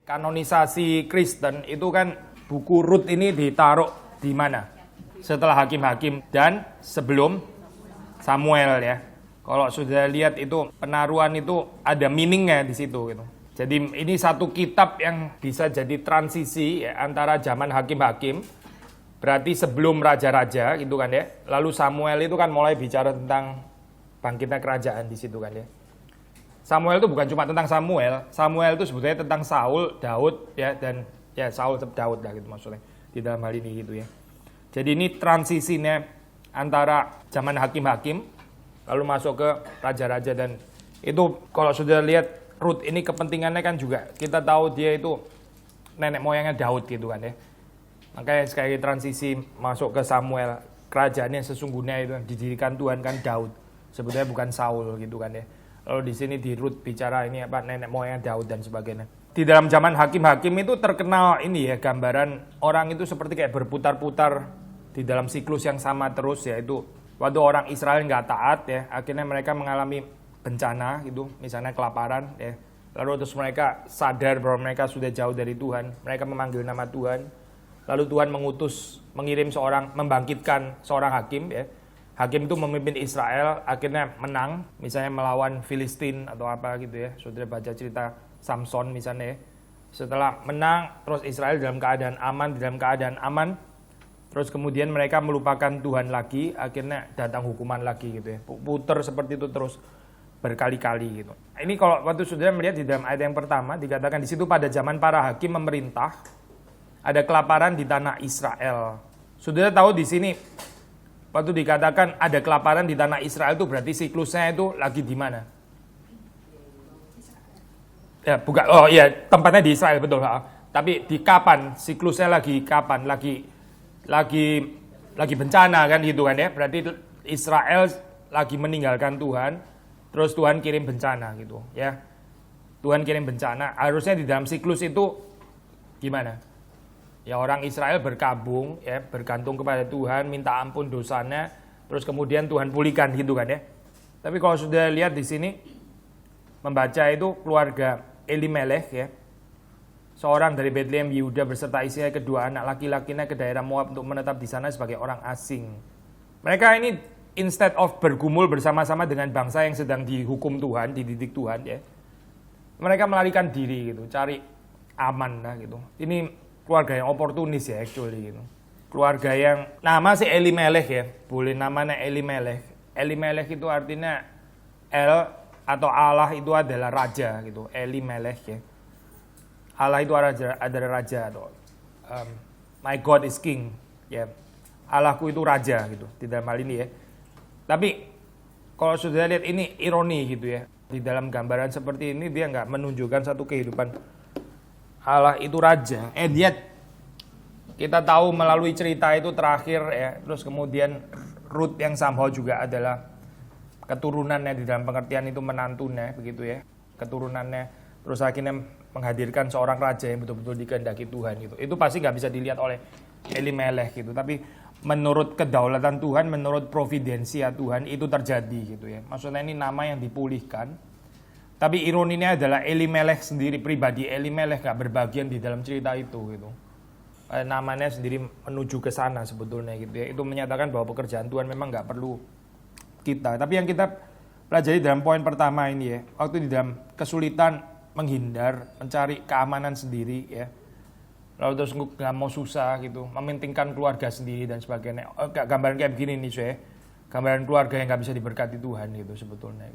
Kanonisasi Kristen itu kan buku Rut ini ditaruh di mana? Setelah Hakim-Hakim dan sebelum Samuel ya. Kalau sudah lihat itu penaruhan itu ada meaningnya di situ gitu. Jadi ini satu kitab yang bisa jadi transisi ya, antara zaman Hakim-Hakim, berarti sebelum raja-raja gitu kan ya. Lalu Samuel itu kan mulai bicara tentang bangkitnya kerajaan di situ kan ya. Samuel itu bukan cuma tentang Samuel. Samuel itu sebetulnya tentang Saul, Daud ya, dan ya Saul Daud lah gitu maksudnya di dalam hal ini gitu ya. Jadi ini transisinya antara zaman Hakim-Hakim lalu masuk ke raja-raja, dan itu kalau sudah lihat Rut ini kepentingannya kan juga kita tahu dia itu nenek moyangnya Daud gitu kan ya. Makanya sekali transisi masuk ke Samuel, kerajaannya sesungguhnya itu yang didirikan Tuhan kan Daud. Sebetulnya bukan Saul gitu kan ya. Lalu di sini di Rut bicara ini apa nenek moyang Daud dan sebagainya. Di dalam zaman Hakim-Hakim itu terkenal ini ya, gambaran orang itu seperti kayak berputar-putar di dalam siklus yang sama terus, yaitu waktu orang Israel nggak taat ya, akhirnya mereka mengalami bencana gitu, misalnya kelaparan ya. Lalu terus mereka sadar bahwa mereka sudah jauh dari Tuhan, mereka memanggil nama Tuhan. Lalu Tuhan mengirim membangkitkan seorang hakim ya. Hakim itu memimpin Israel, akhirnya menang, misalnya melawan Filistin atau apa gitu ya. Saudara baca cerita Samson misalnya ya. Setelah menang, terus Israel dalam keadaan aman, terus kemudian mereka melupakan Tuhan lagi, akhirnya datang hukuman lagi gitu ya. Puter seperti itu terus berkali-kali gitu. Ini kalau waktu saudara melihat di dalam ayat yang pertama, dikatakan di situ pada zaman para hakim memerintah, ada kelaparan di tanah Israel. Saudara tahu di sini, waktu dikatakan ada kelaparan di tanah Israel itu berarti siklusnya itu lagi di mana? Ya, bukan. Oh iya, tempatnya di Israel betul. Tapi di kapan? Siklusnya lagi kapan? Lagi bencana kan gitu kan ya. Berarti Israel lagi meninggalkan Tuhan, terus Tuhan kirim bencana gitu ya. Tuhan kirim bencana. Harusnya di dalam siklus itu gimana? Ya orang Israel berkabung ya, bergantung kepada Tuhan, minta ampun dosanya, terus kemudian Tuhan pulihkan gitu kan ya. Tapi kalau sudah lihat di sini membaca itu keluarga Elimelech ya, seorang dari Bethlehem Yehuda beserta istrinya kedua anak laki-lakinya ke daerah Moab untuk menetap di sana sebagai orang asing. Mereka ini instead of bergumul bersama-sama dengan bangsa yang sedang dihukum Tuhan, dididik Tuhan ya, mereka melarikan diri gitu, cari aman lah gitu. Ini keluarga yang oportunis ya actually gitu. Keluarga yang nama si Elimelech ya, boleh namanya Elimelech. Elimelech itu artinya El atau Allah itu adalah raja gitu. Elimelech ya. Allah itu adalah raja atau my God is king ya. Allahku itu raja gitu di dalam hal ini ya. Tapi kalau sudah lihat ini ironi gitu ya. Di dalam gambaran seperti ini dia nggak menunjukkan satu kehidupan Allah itu raja. Yet kita tahu melalui cerita itu terakhir ya, terus kemudian Rut yang somehow juga adalah keturunannya di dalam pengertian itu menantunya begitu ya, keturunannya, terus akhirnya menghadirkan seorang raja yang betul-betul dikehendaki Tuhan gitu. Itu pasti nggak bisa dilihat oleh Elimelech gitu, tapi menurut kedaulatan Tuhan, menurut providensia Tuhan itu terjadi gitu ya. Maksudnya ini nama yang dipulihkan. Tapi ironinya adalah Elimelech sendiri, pribadi Elimelech gak berbagian di dalam cerita itu gitu. Namanya sendiri menuju ke sana sebetulnya gitu ya. Itu menyatakan bahwa pekerjaan Tuhan memang gak perlu kita. Tapi yang kita pelajari dalam poin pertama ini ya, waktu di dalam kesulitan menghindar, mencari keamanan sendiri ya, lalu terus gak mau susah gitu, mementingkan keluarga sendiri dan sebagainya. Gambaran kayak begini nih saya, gambaran keluarga yang gak bisa diberkati Tuhan gitu sebetulnya.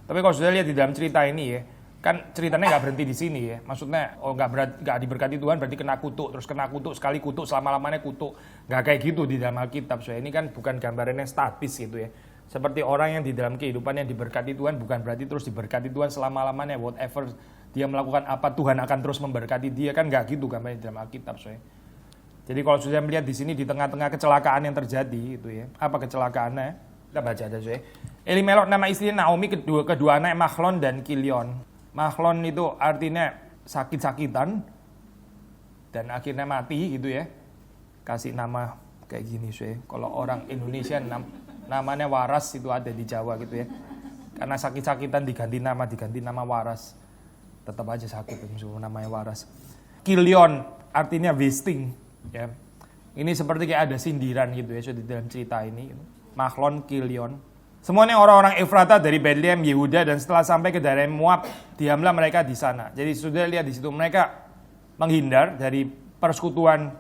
Tapi kalau sudah lihat di dalam cerita ini ya, kan ceritanya nggak berhenti di sini ya. Maksudnya nggak diberkati Tuhan berarti kena kutuk, terus kena kutuk sekali kutuk selama-lamanya kutuk. Nggak kayak gitu di dalam Alkitab. So ini kan bukan gambaran yang statis gitu ya. Seperti orang yang di dalam kehidupan yang diberkati Tuhan bukan berarti terus diberkati Tuhan selama-lamanya. Whatever dia melakukan apa Tuhan akan terus memberkati dia, kan nggak gitu gambarnya di dalam Alkitab. So ya. Jadi kalau sudah melihat di sini di tengah-tengah kecelakaan yang terjadi itu ya, apa kecelakaannya? Kita baca aja saya. Elimelech nama istrinya Naomi, kedua anak Mahlon dan Kilion. Mahlon itu artinya sakit-sakitan dan akhirnya mati gitu ya. Kasih nama kayak gini saya. Kalau orang Indonesia namanya Waras itu ada di Jawa gitu ya. Karena sakit-sakitan diganti nama Waras. tetap aja sakit meskipun namanya waras. Kilion artinya wasting, ya. Ini seperti kayak ada sindiran gitu ya di dalam cerita ini. Mahlon, Kilion. Semuanya orang-orang Efrata dari Bethlehem, Yehuda, dan setelah sampai ke daerah Moab, diamlah mereka di sana. Jadi sudah lihat di situ mereka menghindar dari persekutuan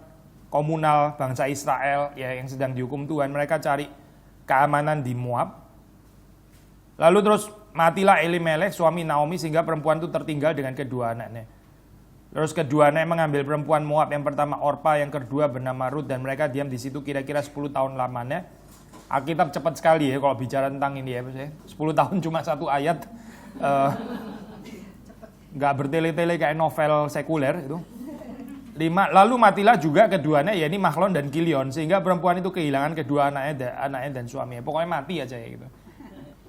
komunal bangsa Israel ya yang sedang dihukum Tuhan. Mereka cari keamanan di Moab. Lalu terus matilah Elimelech suami Naomi sehingga perempuan itu tertinggal dengan kedua anaknya. Terus kedua anaknya mengambil perempuan Moab, yang pertama Orpa, yang kedua bernama Ruth, dan mereka diam di situ kira-kira 10 tahun lamanya. Alkitab cepat sekali ya kalau bicara tentang ini ya. 10 tahun cuma satu ayat. Nggak bertele-tele kayak novel sekuler itu. 5, lalu matilah juga keduanya, yakni Mahlon dan Kilion, sehingga perempuan itu kehilangan kedua anaknya dan suaminya. Pokoknya mati aja ya gitu.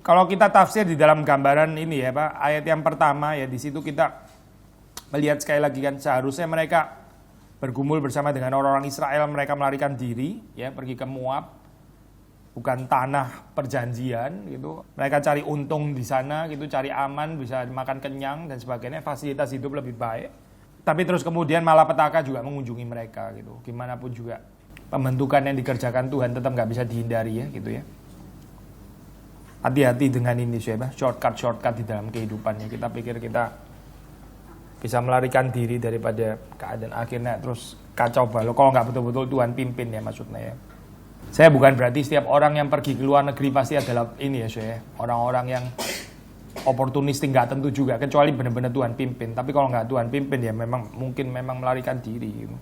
Kalau kita tafsir di dalam gambaran ini ya Pak, ayat yang pertama ya di situ kita melihat sekali lagi kan seharusnya mereka bergumul bersama dengan orang-orang Israel, mereka melarikan diri ya pergi ke Moab, bukan tanah perjanjian gitu. Mereka cari untung di sana gitu, cari aman, bisa makan kenyang dan sebagainya, fasilitas hidup lebih baik. Tapi terus kemudian malapetaka juga mengunjungi mereka gitu. Gimana pun juga pembentukan yang dikerjakan Tuhan tetap nggak bisa dihindari ya gitu ya. Hati-hati dengan ini siapa? Shortcut di dalam kehidupannya. Kita pikir kita bisa melarikan diri daripada keadaan akhirnya terus kacau balau. Kalau nggak betul-betul Tuhan pimpin ya maksudnya ya. Saya bukan berarti setiap orang yang pergi ke luar negeri pasti adalah ini ya saya. Orang-orang yang oportunistik nggak tentu juga. Kecuali benar-benar Tuhan pimpin. Tapi kalau nggak Tuhan pimpin ya memang mungkin melarikan diri. Gitu.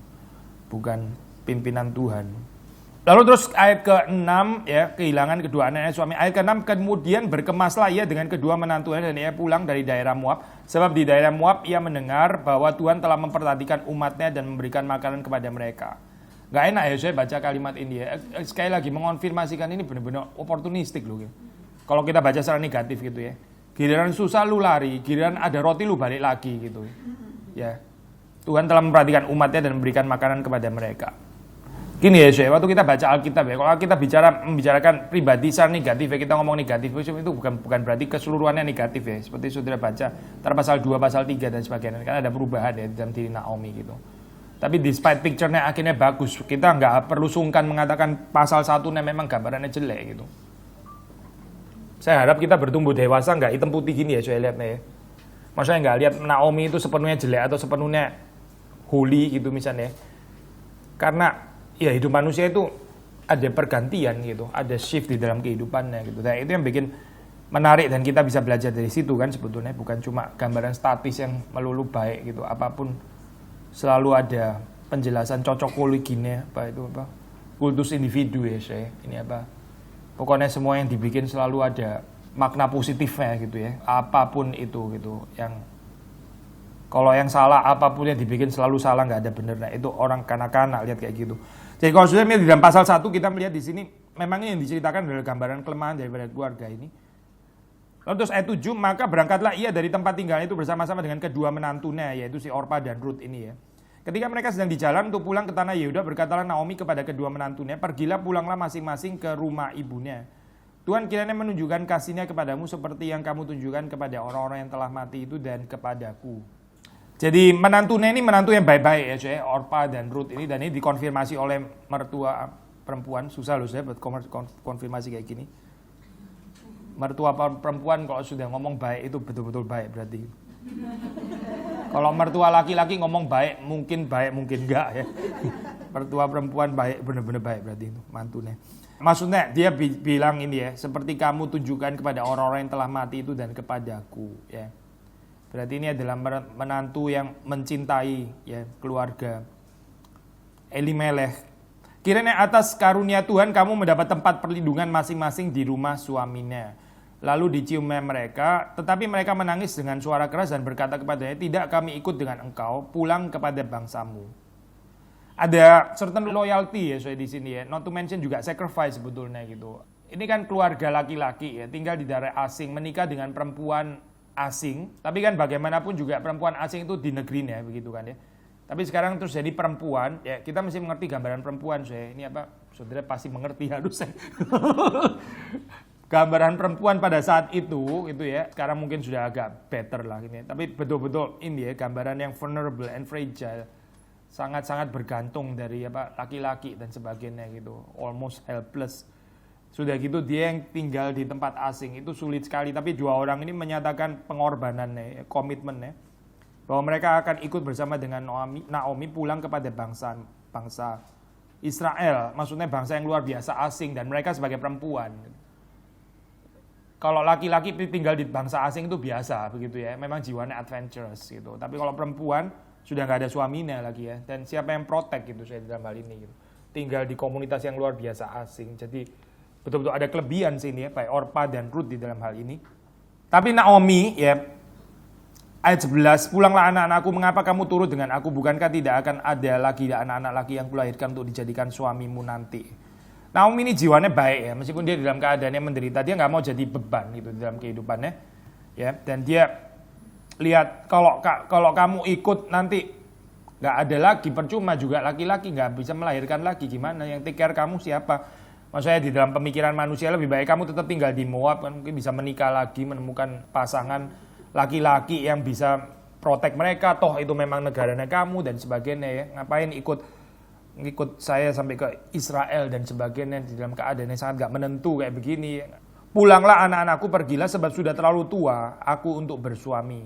Bukan pimpinan Tuhan. Lalu terus ayat ke-6 ya, kehilangan kedua anaknya suami. Ayat ke-6, kemudian berkemaslah ia dengan kedua menantunya dan ia pulang dari daerah Moab. Sebab di daerah Moab ia mendengar bahwa Tuhan telah memperhatikan umatnya dan memberikan makanan kepada mereka. Gak enak ya saya baca kalimat ini ya. Sekali lagi mengonfirmasikan ini benar-benar oportunistik loh. Gitu. Kalau kita baca secara negatif gitu ya. Giliran susah lu lari, giliran ada roti lu balik lagi gitu. Ya. Tuhan telah memperhatikan umatnya dan memberikan makanan kepada mereka. Gini ya saya, waktu kita baca Alkitab ya, kalau kita membicarakan pribadi secara negatif ya, kita ngomong negatif itu bukan berarti keseluruhannya negatif ya. Seperti saudara baca, pasal 2, pasal 3 dan sebagainya, kan ada perubahan ya dalam diri Naomi gitu. Tapi despite picture-nya akhirnya bagus, kita nggak perlu sungkan mengatakan pasal 1-nya memang gambarannya jelek gitu. Saya harap kita bertumbuh dewasa nggak hitam putih gini ya saya lihatnya ya. Maksudnya nggak lihat Naomi itu sepenuhnya jelek atau sepenuhnya holy gitu misalnya. Karena ya hidup manusia itu ada pergantian gitu, ada shift di dalam kehidupannya gitu. Dan itu yang bikin menarik dan kita bisa belajar dari situ kan sebetulnya, bukan cuma gambaran statis yang melulu baik gitu. Apapun selalu ada penjelasan cocokologinya, kultus individu ya saya. Ini apa? Pokoknya semua yang dibikin selalu ada makna positifnya gitu ya. Apapun itu gitu. Yang kalau yang salah apapun yang dibikin selalu salah, nggak ada benernya. Itu orang kanak-kanak lihat kayak gitu. Jadi kalau sudah melihat di dalam pasal 1 kita melihat di sini memangnya yang diceritakan adalah gambaran kelemahan daripada keluarga ini. Lalu terus ayat 7, maka berangkatlah ia dari tempat tinggalnya itu bersama-sama dengan kedua menantunya, yaitu si Orpa dan Ruth ini ya. Ketika mereka sedang di jalan untuk pulang ke tanah Yehuda, berkatalah Naomi kepada kedua menantunya, pergilah pulanglah masing-masing ke rumah ibunya. Tuhan kiranya menunjukkan kasih-Nya kepadamu seperti yang kamu tunjukkan kepada orang-orang yang telah mati itu dan kepadaku. Jadi menantunya ini menantu yang baik-baik ya saya, Orpa dan Ruth ini, dan ini dikonfirmasi oleh mertua perempuan. Susah loh saya buat konfirmasi kayak gini. Mertua perempuan kalau sudah ngomong baik itu betul-betul baik berarti. Kalau mertua laki-laki ngomong baik mungkin enggak ya. Mertua perempuan baik, benar-benar baik berarti itu mantunya. Maksudnya dia bilang ini ya, seperti kamu tunjukkan kepada orang-orang yang telah mati itu dan kepadaku ya. Berarti ini adalah menantu yang mencintai ya keluarga Elimelech. Kiranya atas karunia Tuhan kamu mendapat tempat perlindungan masing-masing di rumah suaminya. Lalu diciumnya mereka, tetapi mereka menangis dengan suara keras dan berkata kepadanya, tidak kami ikut dengan engkau, pulang kepada bangsamu. Ada certain loyalty ya saya di sini ya, not to mention juga sacrifice sebetulnya gitu. Ini kan keluarga laki-laki ya, tinggal di daerah asing, menikah dengan perempuan asing, tapi kan bagaimanapun juga perempuan asing itu di negerinya begitu kan ya. Tapi sekarang terus jadi perempuan, ya kita mesti mengerti gambaran perempuan saya. Ini apa? Saudara pasti mengerti harus saya. gambaran perempuan pada saat itu ya, sekarang mungkin sudah agak better lah ini. Tapi betul-betul ini ya, gambaran yang vulnerable and fragile, sangat-sangat bergantung dari laki-laki dan sebagainya gitu, almost helpless. Sudah gitu dia yang tinggal di tempat asing itu sulit sekali. Tapi dua orang ini menyatakan pengorbanannya, komitmennya, bahwa mereka akan ikut bersama dengan Naomi pulang kepada bangsa Israel, maksudnya bangsa yang luar biasa asing, dan mereka sebagai perempuan. Kalau laki-laki tinggal di bangsa asing itu biasa begitu ya, memang jiwanya adventurous gitu. Tapi kalau perempuan sudah nggak ada suaminya lagi ya, dan siapa yang protect gitu saya dalam hal ini gitu. Tinggal di komunitas yang luar biasa asing, jadi betul-betul ada kelebihan sini ya, baik Orpa dan Ruth di dalam hal ini. Tapi Naomi ya, ayat 11, pulanglah anak-anakku, mengapa kamu turut dengan aku, bukankah tidak akan ada lagi anak-anak laki yang kulahirkan untuk dijadikan suamimu nanti. Naomi ini jiwanya baik ya, meskipun dia dalam keadaan yang menderita, dia nggak mau jadi beban gitu dalam kehidupannya, ya. Dan dia lihat kalau kamu ikut nanti nggak ada lagi, percuma juga laki-laki nggak bisa melahirkan lagi, gimana yang take care kamu siapa? Maksudnya di dalam pemikiran manusia lebih baik kamu tetap tinggal di Moab, kan mungkin bisa menikah lagi, menemukan pasangan laki-laki yang bisa protect mereka, toh itu memang negaranya kamu dan sebagainya ya. Ngapain ikut saya sampai ke Israel dan sebagainya di dalam keadaan yang sangat gak menentu kayak begini. Pulanglah anak-anakku, pergilah sebab sudah terlalu tua aku untuk bersuami.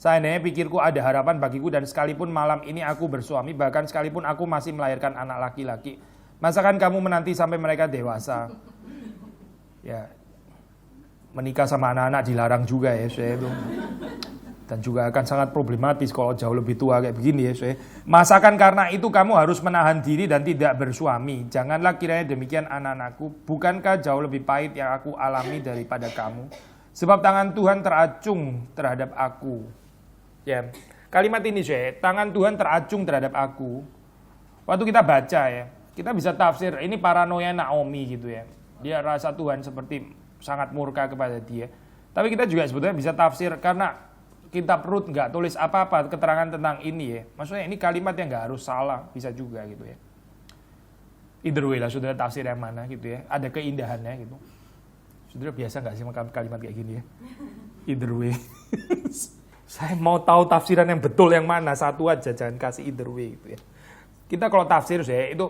Seandainya pikirku ada harapan bagiku, dan sekalipun malam ini aku bersuami, bahkan sekalipun aku masih melahirkan anak laki-laki, masakan kamu menanti sampai mereka dewasa? Ya, menikah sama anak-anak dilarang juga ya saya itu. Dan juga akan sangat problematis kalau jauh lebih tua kayak begini ya saya. Masakan karena itu kamu harus menahan diri dan tidak bersuami. Janganlah kiranya demikian anak-anakku. Bukankah jauh lebih pahit yang aku alami daripada kamu? Sebab tangan Tuhan teracung terhadap aku. Ya, kalimat ini saya, tangan Tuhan teracung terhadap aku. Waktu kita baca ya, kita bisa tafsir ini paranoia Naomi gitu ya. Dia rasa Tuhan seperti sangat murka kepada dia. Tapi kita juga sebetulnya bisa tafsir karena kitab Rut nggak tulis apa-apa keterangan tentang ini ya. Maksudnya ini kalimat yang nggak harus salah, bisa juga gitu ya. Either way lah, saudara tafsir yang mana gitu ya. Ada keindahannya gitu. Saudara biasa nggak sih kalimat kayak gini ya? Either way. Saya mau tahu tafsiran yang betul yang mana, satu aja, jangan kasih either way gitu ya. Kita kalau tafsir saya itu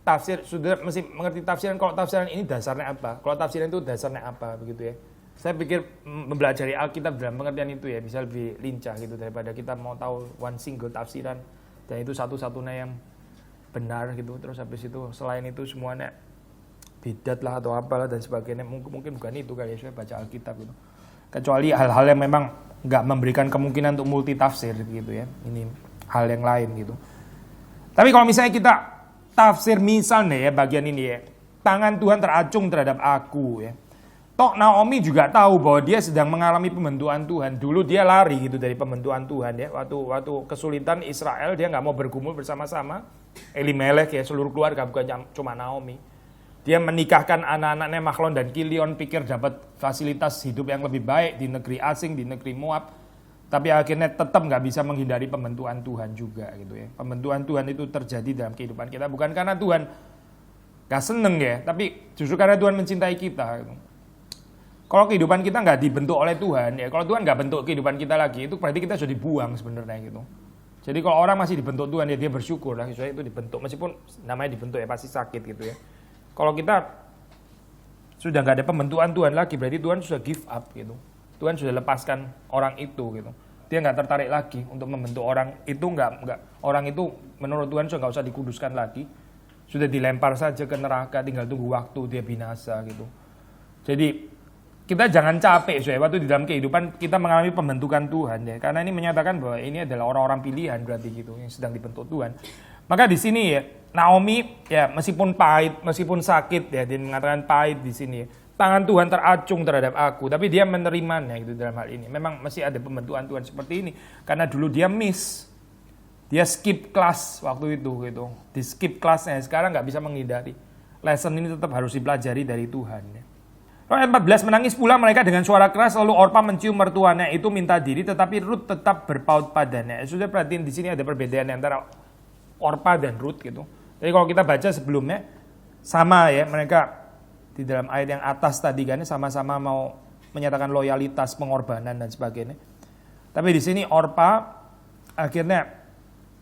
tafsir, saudara mesti mengerti tafsiran. Kalau tafsiran ini dasarnya apa? Kalau tafsiran itu dasarnya apa begitu ya? Saya pikir mempelajari Alkitab dalam pengertian itu ya bisa lebih lincah gitu daripada kita mau tahu one single tafsiran dan itu satu-satunya yang benar gitu. Terus habis itu selain itu semuanya bidat lah atau apalah dan sebagainya. Mungkin bukan itu kali ya, saya baca Alkitab gitu. Kecuali hal-hal yang memang nggak memberikan kemungkinan untuk multi tafsir gitu ya. Ini hal yang lain gitu. Tapi kalau misalnya kita tafsir misalnya ya bagian ini ya, tangan Tuhan teracung terhadap aku ya. Toh Naomi juga tahu bahwa dia sedang mengalami pembentukan Tuhan. Dulu dia lari gitu dari pembentukan Tuhan ya. Waktu kesulitan Israel dia nggak mau bergumul bersama-sama. Elimelech ya, seluruh keluarga, bukan cuma Naomi. Dia menikahkan anak-anaknya Mahlon dan Kilion, pikir dapat fasilitas hidup yang lebih baik di negeri asing, di negeri Moab. Tapi akhirnya tetap nggak bisa menghindari pembentukan Tuhan juga gitu ya. Pembentukan Tuhan itu terjadi dalam kehidupan kita bukan karena Tuhan nggak seneng ya, tapi justru karena Tuhan mencintai kita gitu. Kalau kehidupan kita nggak dibentuk oleh Tuhan, ya kalau Tuhan nggak bentuk kehidupan kita lagi, itu berarti kita sudah dibuang sebenarnya gitu. Jadi kalau orang masih dibentuk Tuhan, ya dia bersyukur lah, soalnya itu dibentuk, meskipun namanya dibentuk ya pasti sakit gitu ya. Kalau kita sudah nggak ada pembentukan Tuhan lagi, berarti Tuhan sudah give up gitu. Tuhan sudah lepaskan orang itu gitu. Dia nggak tertarik lagi untuk membentuk orang itu, nggak orang itu menurut Tuhan sudah nggak usah dikuduskan lagi, sudah dilempar saja ke neraka, tinggal tunggu waktu dia binasa gitu. Jadi kita jangan capek soalnya waktu di dalam kehidupan kita mengalami pembentukan Tuhan ya, karena ini menyatakan bahwa ini adalah orang-orang pilihan berarti gitu yang sedang dibentuk Tuhan. Maka di sini ya Naomi ya meskipun pahit, meskipun sakit ya, dia mengatakan pahit di sini ya, tangan Tuhan teracung terhadap aku, tapi dia menerimanya gitu dalam hal ini. Memang masih ada pembentukan Tuhan seperti ini karena dulu dia dia skip kelas waktu itu gitu, di skip kelasnya, sekarang nggak bisa menghindari. Lesson ini tetap harus dipelajari dari Tuhan ya. Ayat 14, menangis pula mereka dengan suara keras, lalu Orpa mencium mertuanya itu minta diri, tetapi Ruth tetap berpaut padanya. Sudah perhatiin di sini ada perbedaan antara Orpa dan Ruth gitu. Jadi kalau kita baca sebelumnya sama ya, mereka di dalam ayat yang atas tadi kan sama-sama mau menyatakan loyalitas, pengorbanan dan sebagainya. Tapi di sini Orpa akhirnya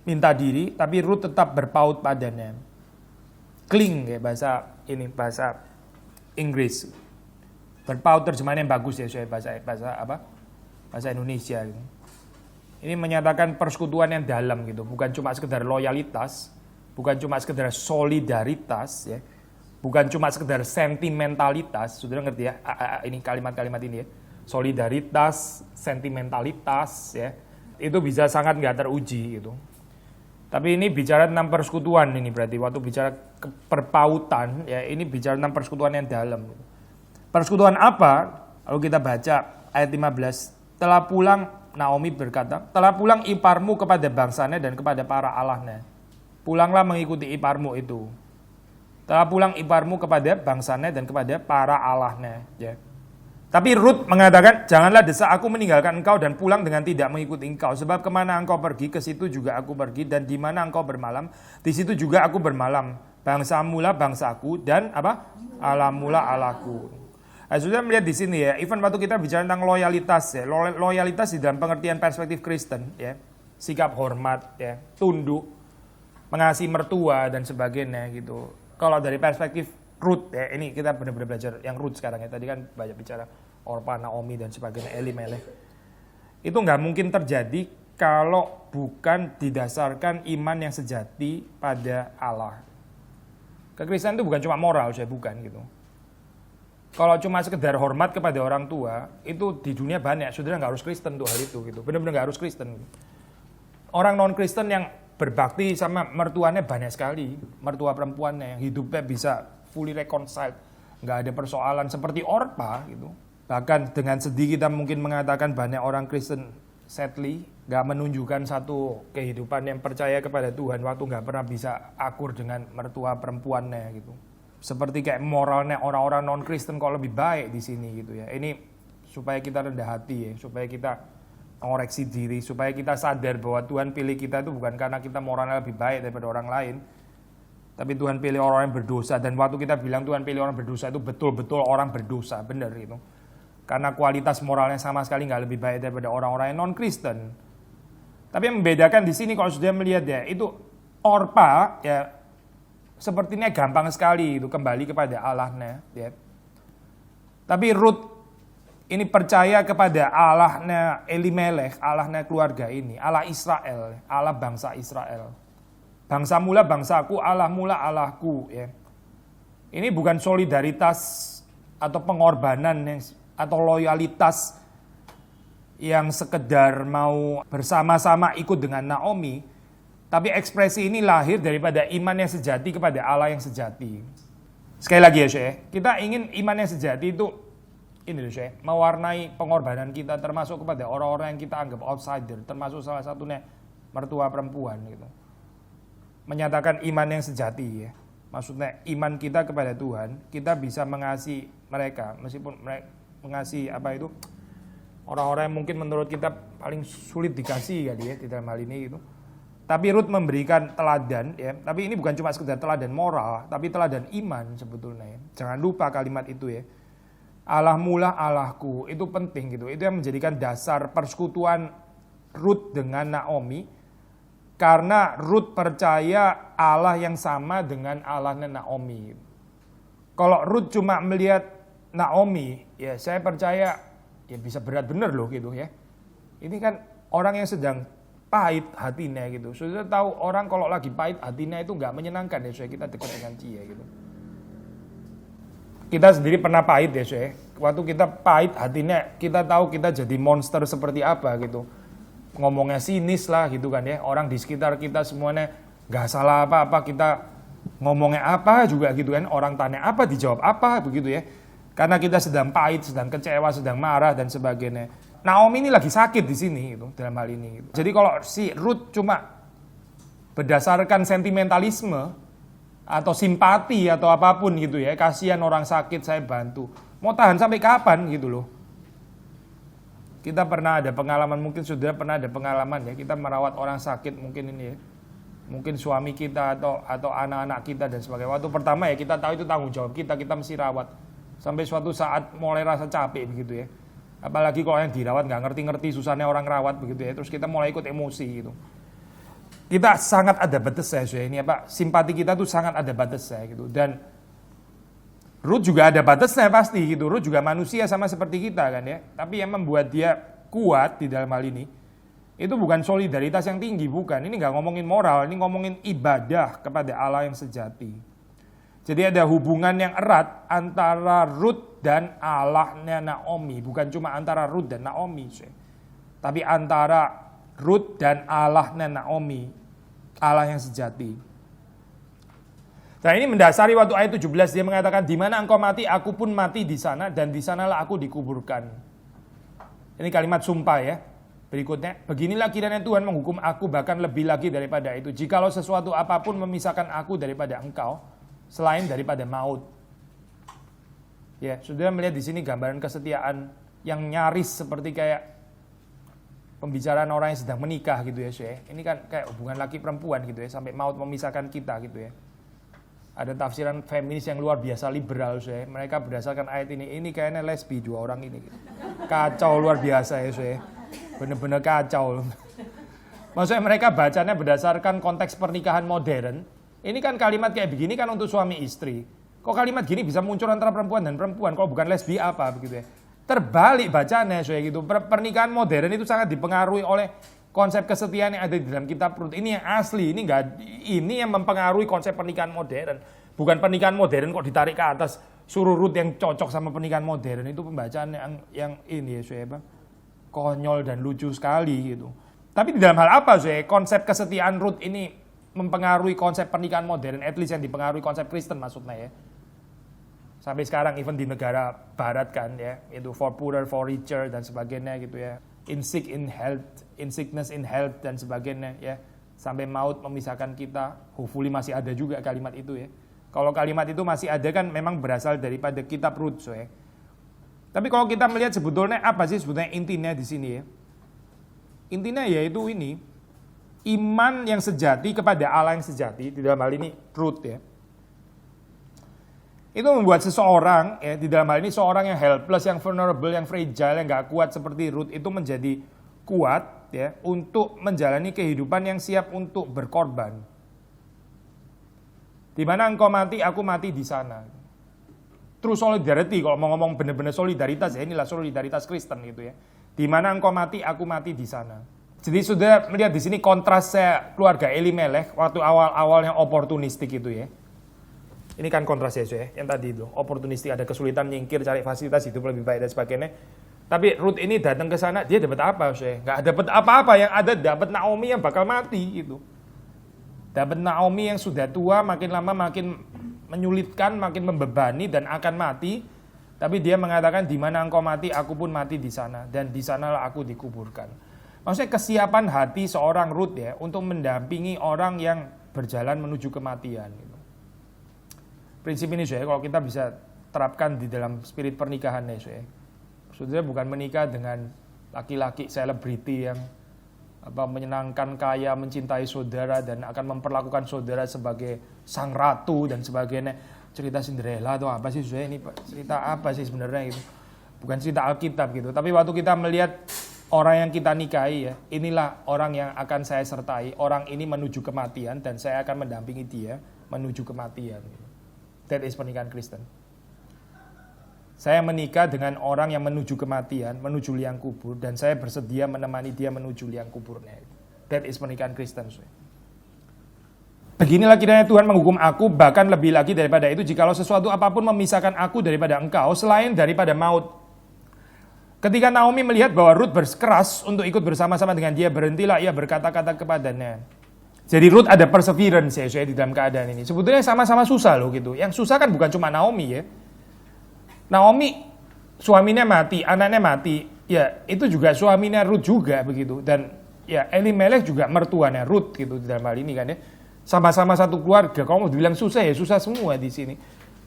minta diri, tapi Ruth tetap berpaut padanya. Cling ya bahasa Inggris. Berpaut terjemahan yang bagus ya, saya bahasa Indonesia gitu. Ini menyatakan persekutuan yang dalam gitu, bukan cuma sekedar loyalitas, bukan cuma sekedar solidaritas ya. Bukan cuma sekedar sentimentalitas, saudara ngerti ya? Ini kalimat-kalimat ini ya. Solidaritas, sentimentalitas ya. Itu bisa sangat nggak teruji gitu. Tapi ini bicara tentang persekutuan ini berarti. Waktu bicara perpautan ya, ini bicara tentang persekutuan yang dalam. Persekutuan apa? Kalau kita baca ayat 15. Telah pulang, Naomi berkata, telah pulang iparmu kepada bangsanya dan kepada para allahnya. Pulanglah mengikuti iparmu itu. Telah pulang iparmu kepada bangsanya dan kepada para allahnya. Ya. Tapi Ruth mengatakan, janganlah desak aku meninggalkan engkau dan pulang dengan tidak mengikuti engkau. Sebab kemana engkau pergi, ke situ juga aku pergi. Dan di mana engkau bermalam, di situ juga aku bermalam. Bangsamu lah bangsaku dan Allahmu lah Allahku. Sudah melihat di sini ya, even waktu kita bicara tentang loyalitas ya. Loyalitas di dalam pengertian perspektif Kristen ya. Sikap hormat ya, tunduk, mengasihi mertua dan sebagainya gitu. Kalau dari perspektif Ruth ya, ini kita benar-benar belajar yang Ruth sekarang ya. Tadi kan banyak bicara Orpa, Naomi dan sebagainya, Elimelech. Itu nggak mungkin terjadi kalau bukan didasarkan iman yang sejati pada Allah. Kekristenan itu bukan cuma moral, saya bukan gitu. Kalau cuma sekedar hormat kepada orang tua, itu di dunia banyak. Saudara nggak harus Kristen tuh hal itu gitu. Benar-benar nggak harus Kristen. Orang non Kristen yang berbakti sama mertuanya banyak sekali, mertua perempuannya yang hidupnya bisa fully reconciled, nggak ada persoalan seperti Orpa gitu. Bahkan dengan sedih kita mungkin mengatakan banyak orang Kristen sadly nggak menunjukkan satu kehidupan yang percaya kepada Tuhan waktu nggak pernah bisa akur dengan mertua perempuannya gitu. Seperti kayak moralnya orang-orang non Kristen kok lebih baik di sini gitu ya. Ini supaya kita rendah hati ya, supaya kita mengoreksi diri, supaya kita sadar bahwa Tuhan pilih kita itu bukan karena kita moralnya lebih baik daripada orang lain, tapi Tuhan pilih orang yang berdosa. Dan waktu kita bilang Tuhan pilih orang berdosa itu betul-betul orang berdosa, benar gitu. Karena kualitas moralnya sama sekali nggak lebih baik daripada orang-orang yang non-Kristen. Tapi yang membedakan di sini kalau sudah melihat ya, itu Orpa ya sepertinya gampang sekali itu kembali kepada Allahnya ya. Tapi Ruth ini percaya kepada Allahnya Elimelech, Allahnya keluarga ini, Allah Israel, Allah bangsa Israel. Bangsa mula bangsaku, Allah mula Allahku. Ya. Ini bukan solidaritas atau pengorbanan atau loyalitas yang sekedar mau bersama-sama ikut dengan Naomi, tapi ekspresi ini lahir daripada iman yang sejati kepada Allah yang sejati. Sekali lagi ya Syekh, kita ingin iman yang sejati itu ini loh Syekh, mewarnai pengorbanan kita termasuk kepada orang-orang yang kita anggap outsider, termasuk salah satunya mertua perempuan gitu. Menyatakan iman yang sejati ya. Maksudnya iman kita kepada Tuhan, kita bisa mengasihi mereka meskipun mereka mengasihi orang-orang yang mungkin menurut kita paling sulit dikasih kali ya di dalam hal ini gitu. Tapi Ruth memberikan teladan ya, tapi ini bukan cuma sekedar teladan moral, tapi teladan iman sebetulnya ya. Jangan lupa kalimat itu ya. Allahmu lah Allahku, itu penting gitu. Itu yang menjadikan dasar persekutuan Ruth dengan Naomi. Karena Ruth percaya Allah yang sama dengan Allahnya Naomi. Kalau Ruth cuma melihat Naomi, ya saya percaya ya bisa berat bener loh gitu ya. Ini kan orang yang sedang pahit hatinya gitu. Sudah tahu orang kalau lagi pahit hatinya itu nggak menyenangkan ya, saya kita dekat dengan dia gitu. Kita sendiri pernah pahit ya Syekh. Waktu kita pahit hatinya, kita tahu kita jadi monster seperti apa gitu. Ngomongnya sinis lah gitu kan ya. Orang di sekitar kita semuanya gak salah apa-apa, kita ngomongnya apa juga gitu kan. Orang tanya apa, dijawab apa begitu ya. Karena kita sedang pahit, sedang kecewa, sedang marah dan sebagainya. Naomi ini lagi sakit di sini gitu, dalam hal ini gitu. Jadi kalau si Ruth cuma berdasarkan sentimentalisme atau simpati atau apapun gitu ya, kasihan orang sakit saya bantu, mau tahan sampai kapan gitu loh. Kita pernah ada pengalaman, mungkin sudah pernah ada pengalaman ya, kita merawat orang sakit mungkin ini ya, mungkin suami kita atau anak-anak kita dan sebagainya. Waktu pertama ya kita tahu itu tanggung jawab kita mesti rawat. Sampai suatu saat mulai rasa capek begitu ya. Apalagi kalau yang dirawat nggak ngerti-ngerti susahnya orang rawat begitu ya. Terus kita mulai ikut emosi gitu. Kita sangat ada batasnya ini apa? Simpati kita tuh sangat ada batasnya gitu. Dan Ruth juga ada batasnya pasti gitu. Ruth juga manusia sama seperti kita kan ya. Tapi yang membuat dia kuat di dalam hal ini itu bukan solidaritas yang tinggi, bukan. Ini nggak ngomongin moral, ini ngomongin ibadah kepada Allah yang sejati. Jadi ada hubungan yang erat antara Ruth dan Allahnya Naomi. Bukan cuma antara Ruth dan Naomi. Tapi antara Ruth dan Allahnya Naomi. Allah yang sejati. Nah ini mendasari waktu ayat 17 dia mengatakan, di mana engkau mati, aku pun mati di sana dan di sanalah aku dikuburkan. Ini kalimat sumpah ya. Berikutnya, beginilah kiranya Tuhan menghukum aku bahkan lebih lagi daripada itu. Jikalau sesuatu apapun memisahkan aku daripada engkau, selain daripada maut. Ya, saudara melihat di sini gambaran kesetiaan yang nyaris seperti kayak pembicaraan orang yang sedang menikah gitu ya, saudara. Ini kan kayak hubungan laki perempuan gitu ya, sampai maut memisahkan kita gitu ya. Ada tafsiran feminis yang luar biasa liberal, saudara. Mereka berdasarkan ayat ini kayaknya lesbi dua orang ini. Kacau luar biasa ya, saudara. Bener-bener kacau. Maksudnya mereka bacanya berdasarkan konteks pernikahan modern. Ini kan kalimat kayak begini kan untuk suami istri. Kok kalimat gini bisa muncul antara perempuan dan perempuan? Kalau bukan lesbi apa begitu ya? Terbalik bacanya soalnya gitu. Pernikahan modern itu sangat dipengaruhi oleh konsep kesetiaan yang ada di dalam kitab Rut. Ini yang asli, ini yang mempengaruhi konsep pernikahan modern. Bukan pernikahan modern kok ditarik ke atas, suruh Rut yang cocok sama pernikahan modern. Itu pembacaan yang ini ya soalnya, konyol dan lucu sekali gitu. Tapi di dalam hal apa soalnya konsep kesetiaan Rut ini mempengaruhi konsep pernikahan modern, at least yang dipengaruhi konsep Kristen maksudnya ya. Sampai sekarang even di negara barat kan ya, itu for poorer, for richer dan sebagainya gitu ya. In sickness in health dan sebagainya ya. Sampai maut memisahkan kita, hopefully masih ada juga kalimat itu ya. Kalau kalimat itu masih ada kan memang berasal daripada kitab Rut so ya. Tapi kalau kita melihat sebetulnya apa sih sebetulnya intinya di sini ya. Intinya yaitu ini, iman yang sejati kepada Allah yang sejati, di dalam hal ini Ruth ya. Itu membuat seseorang ya, di dalam hal ini seorang yang helpless, yang vulnerable, yang fragile, yang gak kuat seperti Ruth itu menjadi kuat ya untuk menjalani kehidupan yang siap untuk berkorban. Di mana engkau mati, aku mati di sana. True solidarity, kalau mau ngomong benar-benar solidaritas ya, inilah solidaritas Kristen gitu ya. Di mana engkau mati, aku mati di sana. Jadi sudah melihat di sini kontrasnya keluarga Elimelech waktu awal-awalnya oportunistik itu ya. Ini kan kontrasnya ya, yang tadi itu oportunistik, ada kesulitan nyingkir, cari fasilitas hidup lebih baik dan sebagainya. Tapi Ruth ini datang ke sana, dia dapat apa ya? Nggak dapat apa-apa, yang ada dapat Naomi yang bakal mati gitu. Dapat Naomi yang sudah tua, makin lama makin menyulitkan, makin membebani dan akan mati. Tapi dia mengatakan di mana engkau mati, aku pun mati di sana dan di sanalah aku dikuburkan. Maksudnya kesiapan hati seorang Ruth ya untuk mendampingi orang yang berjalan menuju kematian. Gitu. Prinsip ini saya kalau kita bisa terapkan di dalam spirit pernikahan ya saya. Maksudnya bukan menikah dengan laki-laki selebriti yang menyenangkan, kaya, mencintai saudara dan akan memperlakukan saudara sebagai sang ratu dan sebagainya. Cerita Cinderella atau apa sih saya ini cerita apa sih sebenarnya itu? Bukan cerita Alkitab gitu. Tapi waktu kita melihat orang yang kita nikahi ya, inilah orang yang akan saya sertai. Orang ini menuju kematian dan saya akan mendampingi dia menuju kematian. That is pernikahan Kristen. Saya menikah dengan orang yang menuju kematian, menuju liang kubur, dan saya bersedia menemani dia menuju liang kuburnya. That is pernikahan Kristen. Beginilah kiranya Tuhan menghukum aku, bahkan lebih lagi daripada itu, jikalau sesuatu apapun memisahkan aku daripada engkau, selain daripada maut. Ketika Naomi melihat bahwa Ruth berkeras untuk ikut bersama-sama dengan dia, berhentilah ia berkata-kata kepadanya. Jadi Ruth ada perseverance ya di dalam keadaan ini. Sebetulnya sama-sama susah loh gitu. Yang susah kan bukan cuma Naomi ya. Naomi suaminya mati, anaknya mati. Ya itu juga suaminya Ruth juga begitu. Dan ya Elimelech juga mertuanya Ruth gitu di dalam hal ini kan ya. Sama-sama satu keluarga. Kalau mau dibilang susah ya susah semua di sini.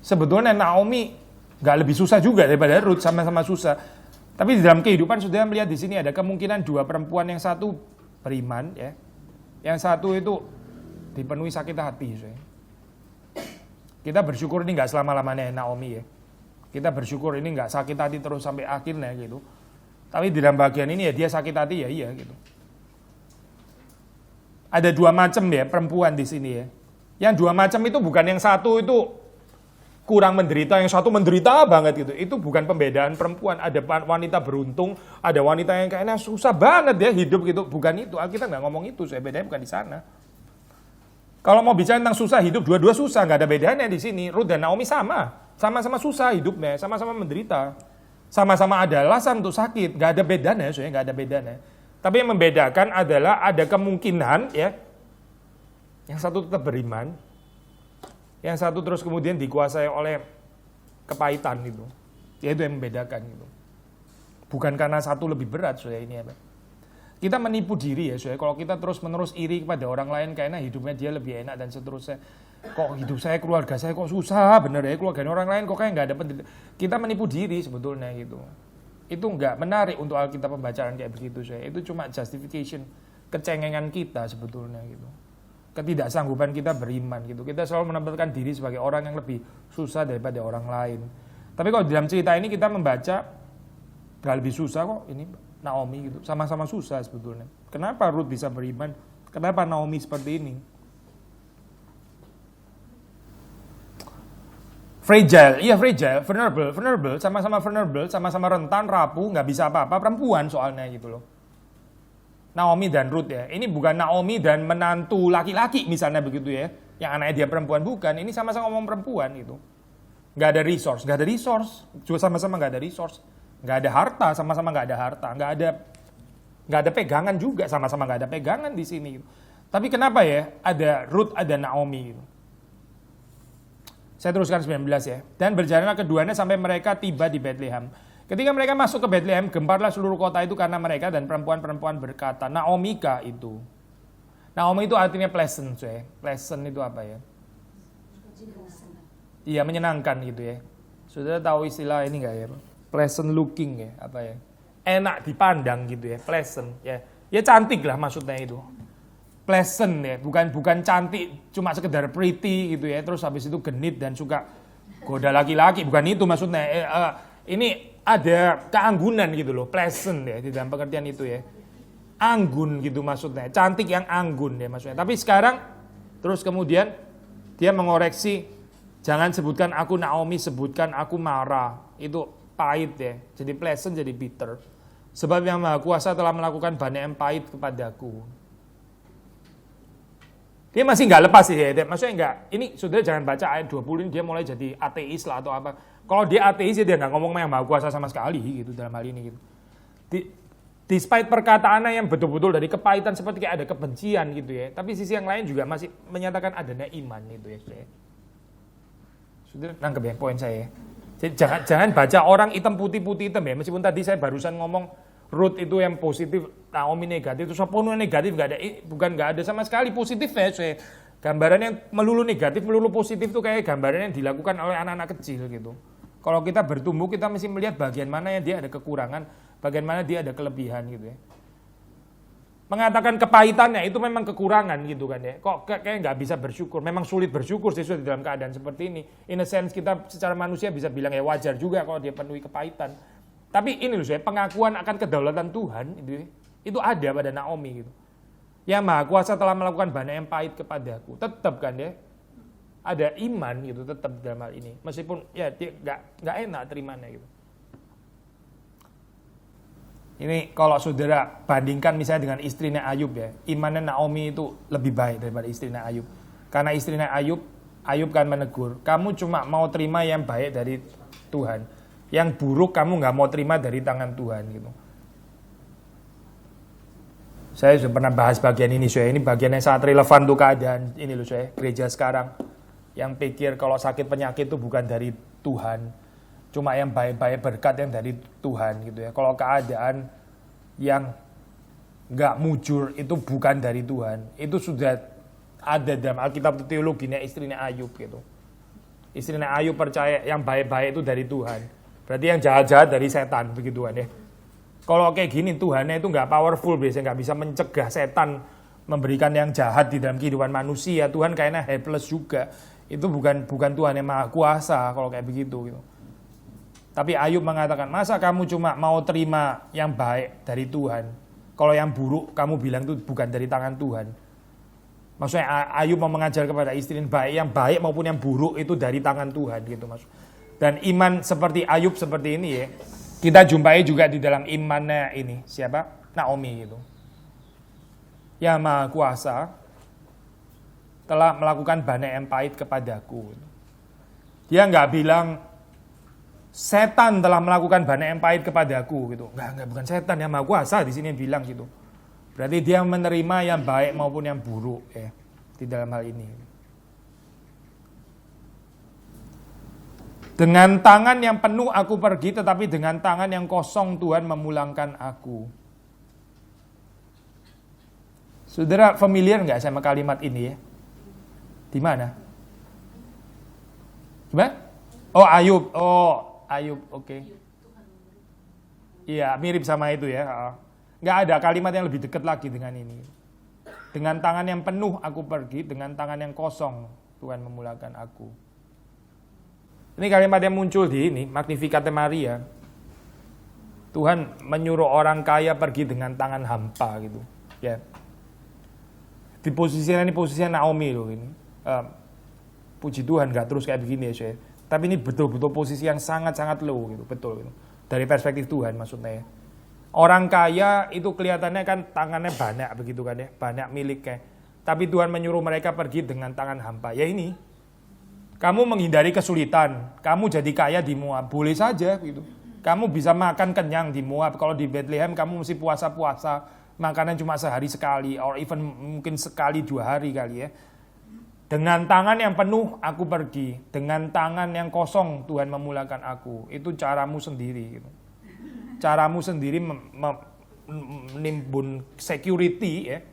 Sebetulnya Naomi gak lebih susah juga daripada Ruth, sama-sama susah. Tapi di dalam kehidupan sudah melihat di sini ada kemungkinan dua perempuan, yang satu beriman ya. Yang satu itu dipenuhi sakit hati. Kita bersyukur ini gak selama-lamanya Naomi ya. Kita bersyukur ini nggak sakit hati terus sampai akhirnya gitu. Tapi di dalam bagian ini ya dia sakit hati ya iya gitu. Ada dua macam ya perempuan di sini ya. Yang dua macam itu bukan yang satu itu kurang menderita, yang satu menderita banget gitu. Itu bukan pembedaan perempuan. Ada wanita beruntung, ada wanita yang kayaknya susah banget ya hidup gitu. Bukan itu, Alkitab nggak ngomong itu, saya bedanya bukan di sana. Kalau mau bicara tentang susah hidup, dua-dua susah, nggak ada bedanya di sini. Ruth dan Naomi sama-sama susah hidupnya, sama-sama menderita. Sama-sama ada alasan untuk sakit, nggak ada bedanya, nggak ada bedanya. Tapi yang membedakan adalah ada kemungkinan ya, yang satu tetap beriman, yang satu terus kemudian dikuasai oleh kepahitan gitu. Ya itu yang membedakan gitu. Bukan karena satu lebih berat, saudara ini apa? Kita menipu diri ya, saudara. Kalau kita terus-menerus iri kepada orang lain karena hidupnya dia lebih enak dan seterusnya. Kok hidup saya, keluarga saya kok susah, bener ya, keluarga orang lain kok kayak nggak ada penderitaan. Kita menipu diri sebetulnya gitu. Itu nggak menarik untuk Alkitab pembacaan kayak begitu, saudara. Itu cuma justification, kecengengan kita sebetulnya gitu. Ketidaksanggupan kita beriman gitu. Kita selalu menempatkan diri sebagai orang yang lebih susah daripada orang lain. Tapi kalau dalam cerita ini kita membaca gak lebih susah kok ini Naomi gitu. Sama-sama susah sebetulnya. Kenapa Ruth bisa beriman? Kenapa Naomi seperti ini? Fragile, iya fragile, vulnerable, sama-sama vulnerable, sama-sama rentan, rapuh, gak bisa apa-apa, perempuan soalnya gitu loh. Naomi dan Ruth ya. Ini bukan Naomi dan menantu laki-laki misalnya begitu ya. Yang anaknya dia perempuan, bukan. Ini sama-sama ngomong perempuan gitu. Gak ada resource. Juga sama-sama gak ada resource. Gak ada harta, sama-sama gak ada harta. Gak ada pegangan juga, sama-sama gak ada pegangan di sini gitu. Tapi kenapa ya ada Ruth, ada Naomi gitu. Saya teruskan 19 ya. Dan berjalanlah keduanya sampai mereka tiba di Bethlehem. Ketika mereka masuk ke Bethlehem, gemparlah seluruh kota itu karena mereka, dan perempuan-perempuan berkata, Naomi kah itu? Naomi itu artinya pleasant, coy. Pleasant itu apa ya? Iya, menyenangkan gitu ya. Sudah tahu istilah ini enggak ya? Pleasant looking ya, apa ya? Enak dipandang gitu ya, pleasant ya. Ya cantik lah maksudnya itu. Pleasant ya, bukan cantik cuma sekedar pretty gitu ya. Terus habis itu genit dan suka goda laki-laki, bukan itu maksudnya. Ini ada keanggunan gitu loh, pleasant ya di dalam pengertian itu ya. Anggun gitu maksudnya, cantik yang anggun ya maksudnya. Tapi sekarang terus kemudian dia mengoreksi, jangan sebutkan aku Naomi, sebutkan aku Mara. Itu pahit ya, jadi pleasant jadi bitter. Sebab yang Maha Kuasa telah melakukan banyak yang pahit kepadaku. Dia masih nggak lepas sih ya, maksudnya nggak. Ini saudara jangan baca ayat 20 ini dia mulai jadi ateis lah atau apa. Kalau dia ateis dia nggak ngomong yang Maha Kuasa sama sekali gitu dalam hal ini gitu. Despite perkataannya yang betul-betul dari kepahitan seperti kayak ada kebencian gitu ya, tapi sisi yang lain juga masih menyatakan adanya iman gitu ya. Saudara nangkep ya poin saya. Jadi jangan baca orang hitam putih hitam ya. Meskipun tadi saya barusan ngomong Ruth itu yang positif, Naomi negatif, terus apa negatif nggak ada sama sekali positif ya. Gambaran yang melulu negatif, melulu positif itu kayak gambaran yang dilakukan oleh anak-anak kecil gitu. Kalau kita bertumbuh kita mesti melihat bagian mana yang dia ada kekurangan, bagian mana dia ada kelebihan gitu ya. Mengatakan kepahitannya itu memang kekurangan gitu kan ya. Kok kayak nggak bisa bersyukur, memang sulit bersyukur sesuai dalam keadaan seperti ini. In a sense kita secara manusia bisa bilang ya wajar juga kalau dia penuhi kepahitan. Tapi ini loh saya, pengakuan akan kedaulatan Tuhan itu ada pada Naomi gitu. Yang Maha Kuasa telah melakukan banyak yang pahit kepadaku. Tetap kan ya, ada iman gitu tetap dalam hal ini. Meskipun ya dia nggak enak terimanya gitu. Ini kalau saudara bandingkan misalnya dengan istrinya Ayub ya, imannya Naomi itu lebih baik daripada istrinya Ayub. Karena istrinya Ayub kan menegur, kamu cuma mau terima yang baik dari Tuhan. Yang buruk kamu nggak mau terima dari tangan Tuhan gitu. Saya sudah pernah bahas bagian ini, saya ini bagian yang sangat relevan untuk keadaan ini loh saya, gereja sekarang. Yang pikir kalau sakit penyakit itu bukan dari Tuhan. Cuma yang baik-baik berkat yang dari Tuhan gitu ya. Kalau keadaan yang nggak mujur itu bukan dari Tuhan. Itu sudah ada dalam Alkitab teologinya istrinya Ayub gitu. Istrinya Ayub percaya yang baik-baik itu dari Tuhan. Berarti yang jahat-jahat dari setan begitu kan ya. Kalau kayak gini Tuhannya itu nggak powerful biasanya, nggak bisa mencegah setan memberikan yang jahat di dalam kehidupan manusia. Tuhan kayaknya helpless juga. Itu bukan Tuhan yang Maha Kuasa kalau kayak begitu gitu. Tapi Ayub mengatakan, masa kamu cuma mau terima yang baik dari Tuhan? Kalau yang buruk kamu bilang itu bukan dari tangan Tuhan. Maksudnya Ayub mau mengajar kepada istri, baik yang baik maupun yang buruk itu dari tangan Tuhan gitu maksud. Dan iman seperti Ayub seperti ini ya, kita jumpai juga di dalam imannya ini. Siapa? Naomi gitu. Yang Maha Kuasa telah melakukan banyak yang pahit kepadaku. Dia nggak bilang setan telah melakukan banyak yang pahit kepadaku gitu. Enggak, bukan setan, yang Maha Kuasa di sini bilang gitu. Berarti dia menerima yang baik maupun yang buruk ya di dalam hal ini. Dengan tangan yang penuh aku pergi, tetapi dengan tangan yang kosong Tuhan memulangkan aku. Saudara familiar nggak sama kalimat ini ya? Di mana? Gimana? Oh Ayub, oke. Iya mirip sama itu ya. Nggak ada kalimat yang lebih dekat lagi dengan ini. Dengan tangan yang penuh aku pergi, dengan tangan yang kosong Tuhan memulakan aku. Ini kalimat yang muncul di ini, Magnificat Maria. Tuhan menyuruh orang kaya pergi dengan tangan hampa gitu. Ya. Di posisinya ini posisinya Naomi loh ini. Puji Tuhan nggak terus kayak begini ya saya. Tapi ini betul-betul posisi yang sangat-sangat low gitu, betul gitu. Dari perspektif Tuhan maksudnya ya. Orang kaya itu kelihatannya kan tangannya banyak begitu kan ya, banyak miliknya. Tapi Tuhan menyuruh mereka pergi dengan tangan hampa. Ya ini, kamu menghindari kesulitan, kamu jadi kaya di Moab, boleh saja gitu. Kamu bisa makan kenyang di Moab, kalau di Bethlehem kamu mesti puasa-puasa, makanan cuma sehari sekali, or even mungkin sekali 2 hari kali ya. Dengan tangan yang penuh aku pergi, dengan tangan yang kosong Tuhan memulakan aku. Itu caramu sendiri gitu. Caramu sendiri menimbun security ya,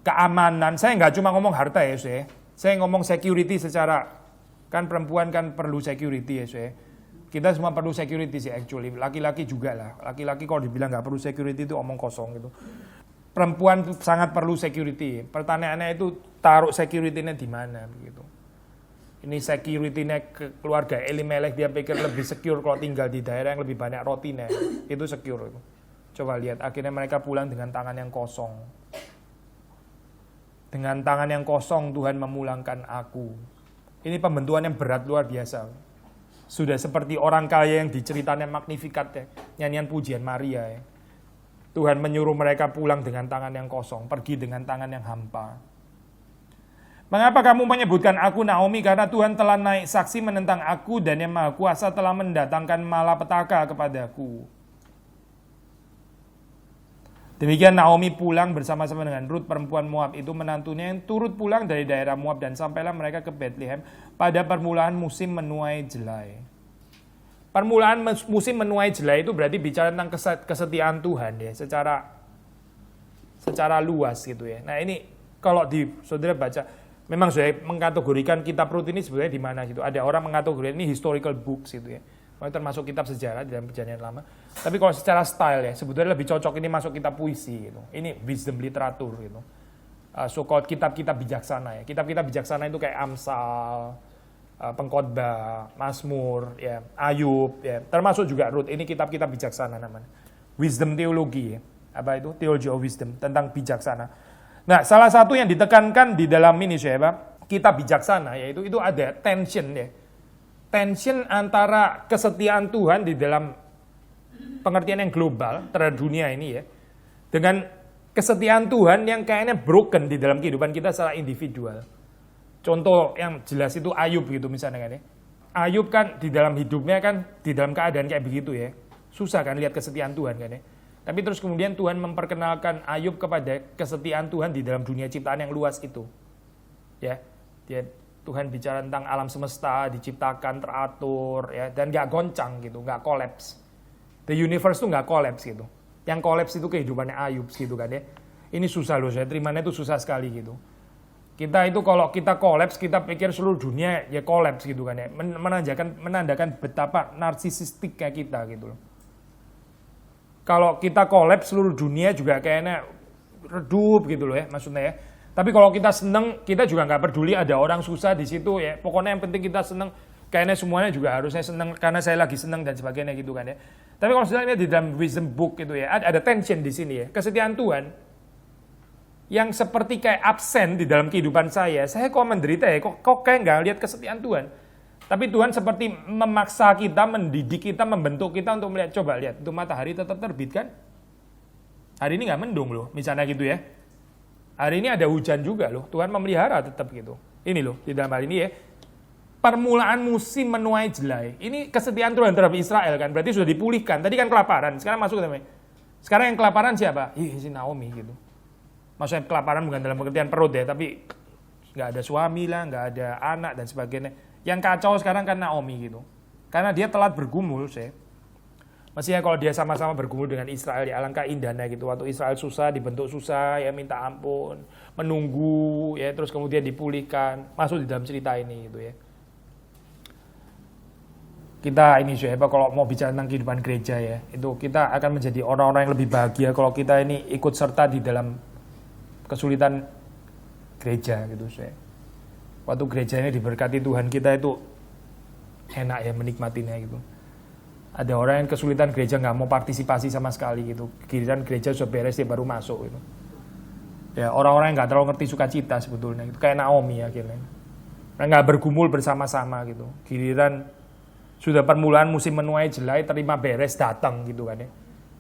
keamanan. Saya nggak cuma ngomong harta ya saya ngomong security secara, kan perempuan kan perlu security ya kita semua perlu security sih actually, laki-laki juga lah. Laki-laki kalau dibilang nggak perlu security itu omong kosong gitu. Perempuan sangat perlu security. Pertanyaannya itu taruh security-nya di mana begitu. Ini security-nya keluarga Elimelech, dia pikir lebih secure kalau tinggal di daerah yang lebih banyak rotinya. Itu secure. Coba lihat, akhirnya mereka pulang dengan tangan yang kosong. Dengan tangan yang kosong Tuhan memulangkan aku. Ini pembentukan yang berat luar biasa. Sudah seperti orang kaya yang diceritanya Magnificat ya, nyanyian pujian Maria ya. Tuhan menyuruh mereka pulang dengan tangan yang kosong, pergi dengan tangan yang hampa. Mengapa kamu menyebutkan aku Naomi? Karena Tuhan telah naik saksi menentang aku dan yang Maha Kuasa telah mendatangkan malapetaka kepadaku. Demikian Naomi pulang bersama-sama dengan Rut perempuan Moab itu menantunya yang turut pulang dari daerah Moab dan sampailah mereka ke Bethlehem pada permulaan musim menuai jelai. Permulaan musim menuai jelai itu berarti bicara tentang kesetiaan Tuhan ya, secara luas gitu ya. Nah ini kalau saudara baca, memang saya mengkategorikan kitab Rut ini sebenarnya di mana gitu. Ada orang mengkategorikan ini historical books gitu ya. Termasuk kitab sejarah dalam perjanjian lama. Tapi kalau secara style ya, sebetulnya lebih cocok ini masuk kitab puisi gitu. Ini wisdom literatur gitu. So-called kitab-kitab bijaksana ya. Kitab-kitab bijaksana itu kayak Amsal, Pengkhotbah, Mazmur, ya, Ayub, ya. Termasuk juga Rut. Ini kitab-kitab bijaksana namanya. Wisdom teologi ya. Apa itu? Theology of Wisdom, tentang bijaksana. Nah, salah satu yang ditekankan di dalam ini kitab bijaksana yaitu itu ada tension ya. Tension antara kesetiaan Tuhan di dalam pengertian yang global terhadap dunia ini ya, dengan kesetiaan Tuhan yang kayaknya broken di dalam kehidupan kita secara individual. Contoh yang jelas itu Ayub gitu misalnya kan ya. Ayub kan di dalam hidupnya kan di dalam keadaan kayak begitu ya. Susah kan lihat kesetiaan Tuhan kan ya. Tapi terus kemudian Tuhan memperkenalkan Ayub kepada kesetiaan Tuhan di dalam dunia ciptaan yang luas itu. Ya. Tuhan bicara tentang alam semesta, diciptakan, teratur, ya, dan nggak goncang gitu, nggak kolaps. The universe tuh nggak kolaps gitu. Yang kolaps itu kehidupannya Ayub gitu kan ya. Ini susah loh, saya terimanya itu susah sekali gitu. Kita itu kalau kita kolaps, kita pikir seluruh dunia ya kolaps gitu kan ya. Menandakan betapa narsisistiknya kita gitu loh. Kalau kita kolaps, seluruh dunia juga kayaknya redup gitu loh ya, maksudnya ya. Tapi kalau kita seneng, kita juga nggak peduli ada orang susah di situ ya. Pokoknya yang penting kita seneng. kayaknya semuanya juga harusnya senang karena saya lagi senang dan sebagainya gitu kan ya. Tapi kalau sudah lihat di dalam wisdom book gitu ya, ada tension di sini ya. Kesetiaan Tuhan yang seperti kayak absen di dalam kehidupan saya kok menderita ya, kok kayak nggak lihat kesetiaan Tuhan. Tapi Tuhan seperti memaksa kita, mendidik kita, membentuk kita untuk melihat, coba lihat, itu matahari tetap terbit kan? Hari ini nggak mendung loh, misalnya gitu ya. Hari ini ada hujan juga loh, Tuhan memelihara tetap gitu. Ini loh, di dalam hal ini ya. Permulaan musim menuai jelai. Ini kesetiaan Tuhan terhadap Israel kan, berarti sudah dipulihkan. Tadi kan kelaparan, sekarang masuk ke dalamnya. Sekarang yang kelaparan siapa? Si Naomi gitu. Maksudnya kelaparan bukan dalam pengertian perut ya, tapi nggak ada suami lah, nggak ada anak dan sebagainya. Yang kacau sekarang kan Naomi gitu. Karena dia telat bergumul, Maksudnya kalau dia sama-sama bergumul dengan Israel, ya alangkah indahnya gitu. Waktu Israel susah, dibentuk susah, ya minta ampun, menunggu, ya terus kemudian dipulihkan. Masuk di dalam cerita ini gitu ya. Kita ini kalau mau bicara tentang kehidupan gereja ya, itu kita akan menjadi orang-orang yang lebih bahagia kalau kita ini ikut serta di dalam kesulitan gereja gitu Waktu gereja ini diberkati Tuhan, kita itu enak ya menikmatinya gitu. Ada orang yang kesulitan gereja nggak mau partisipasi sama sekali gitu. Giliran gereja sudah beres dia baru masuk gitu. Ya orang-orang yang nggak terlalu ngerti sukacita sebetulnya gitu. Kayak Naomi akhirnya. Nggak bergumul bersama-sama gitu. Giliran sudah permulaan musim menuai jelai, terima beres datang gitu kan ya.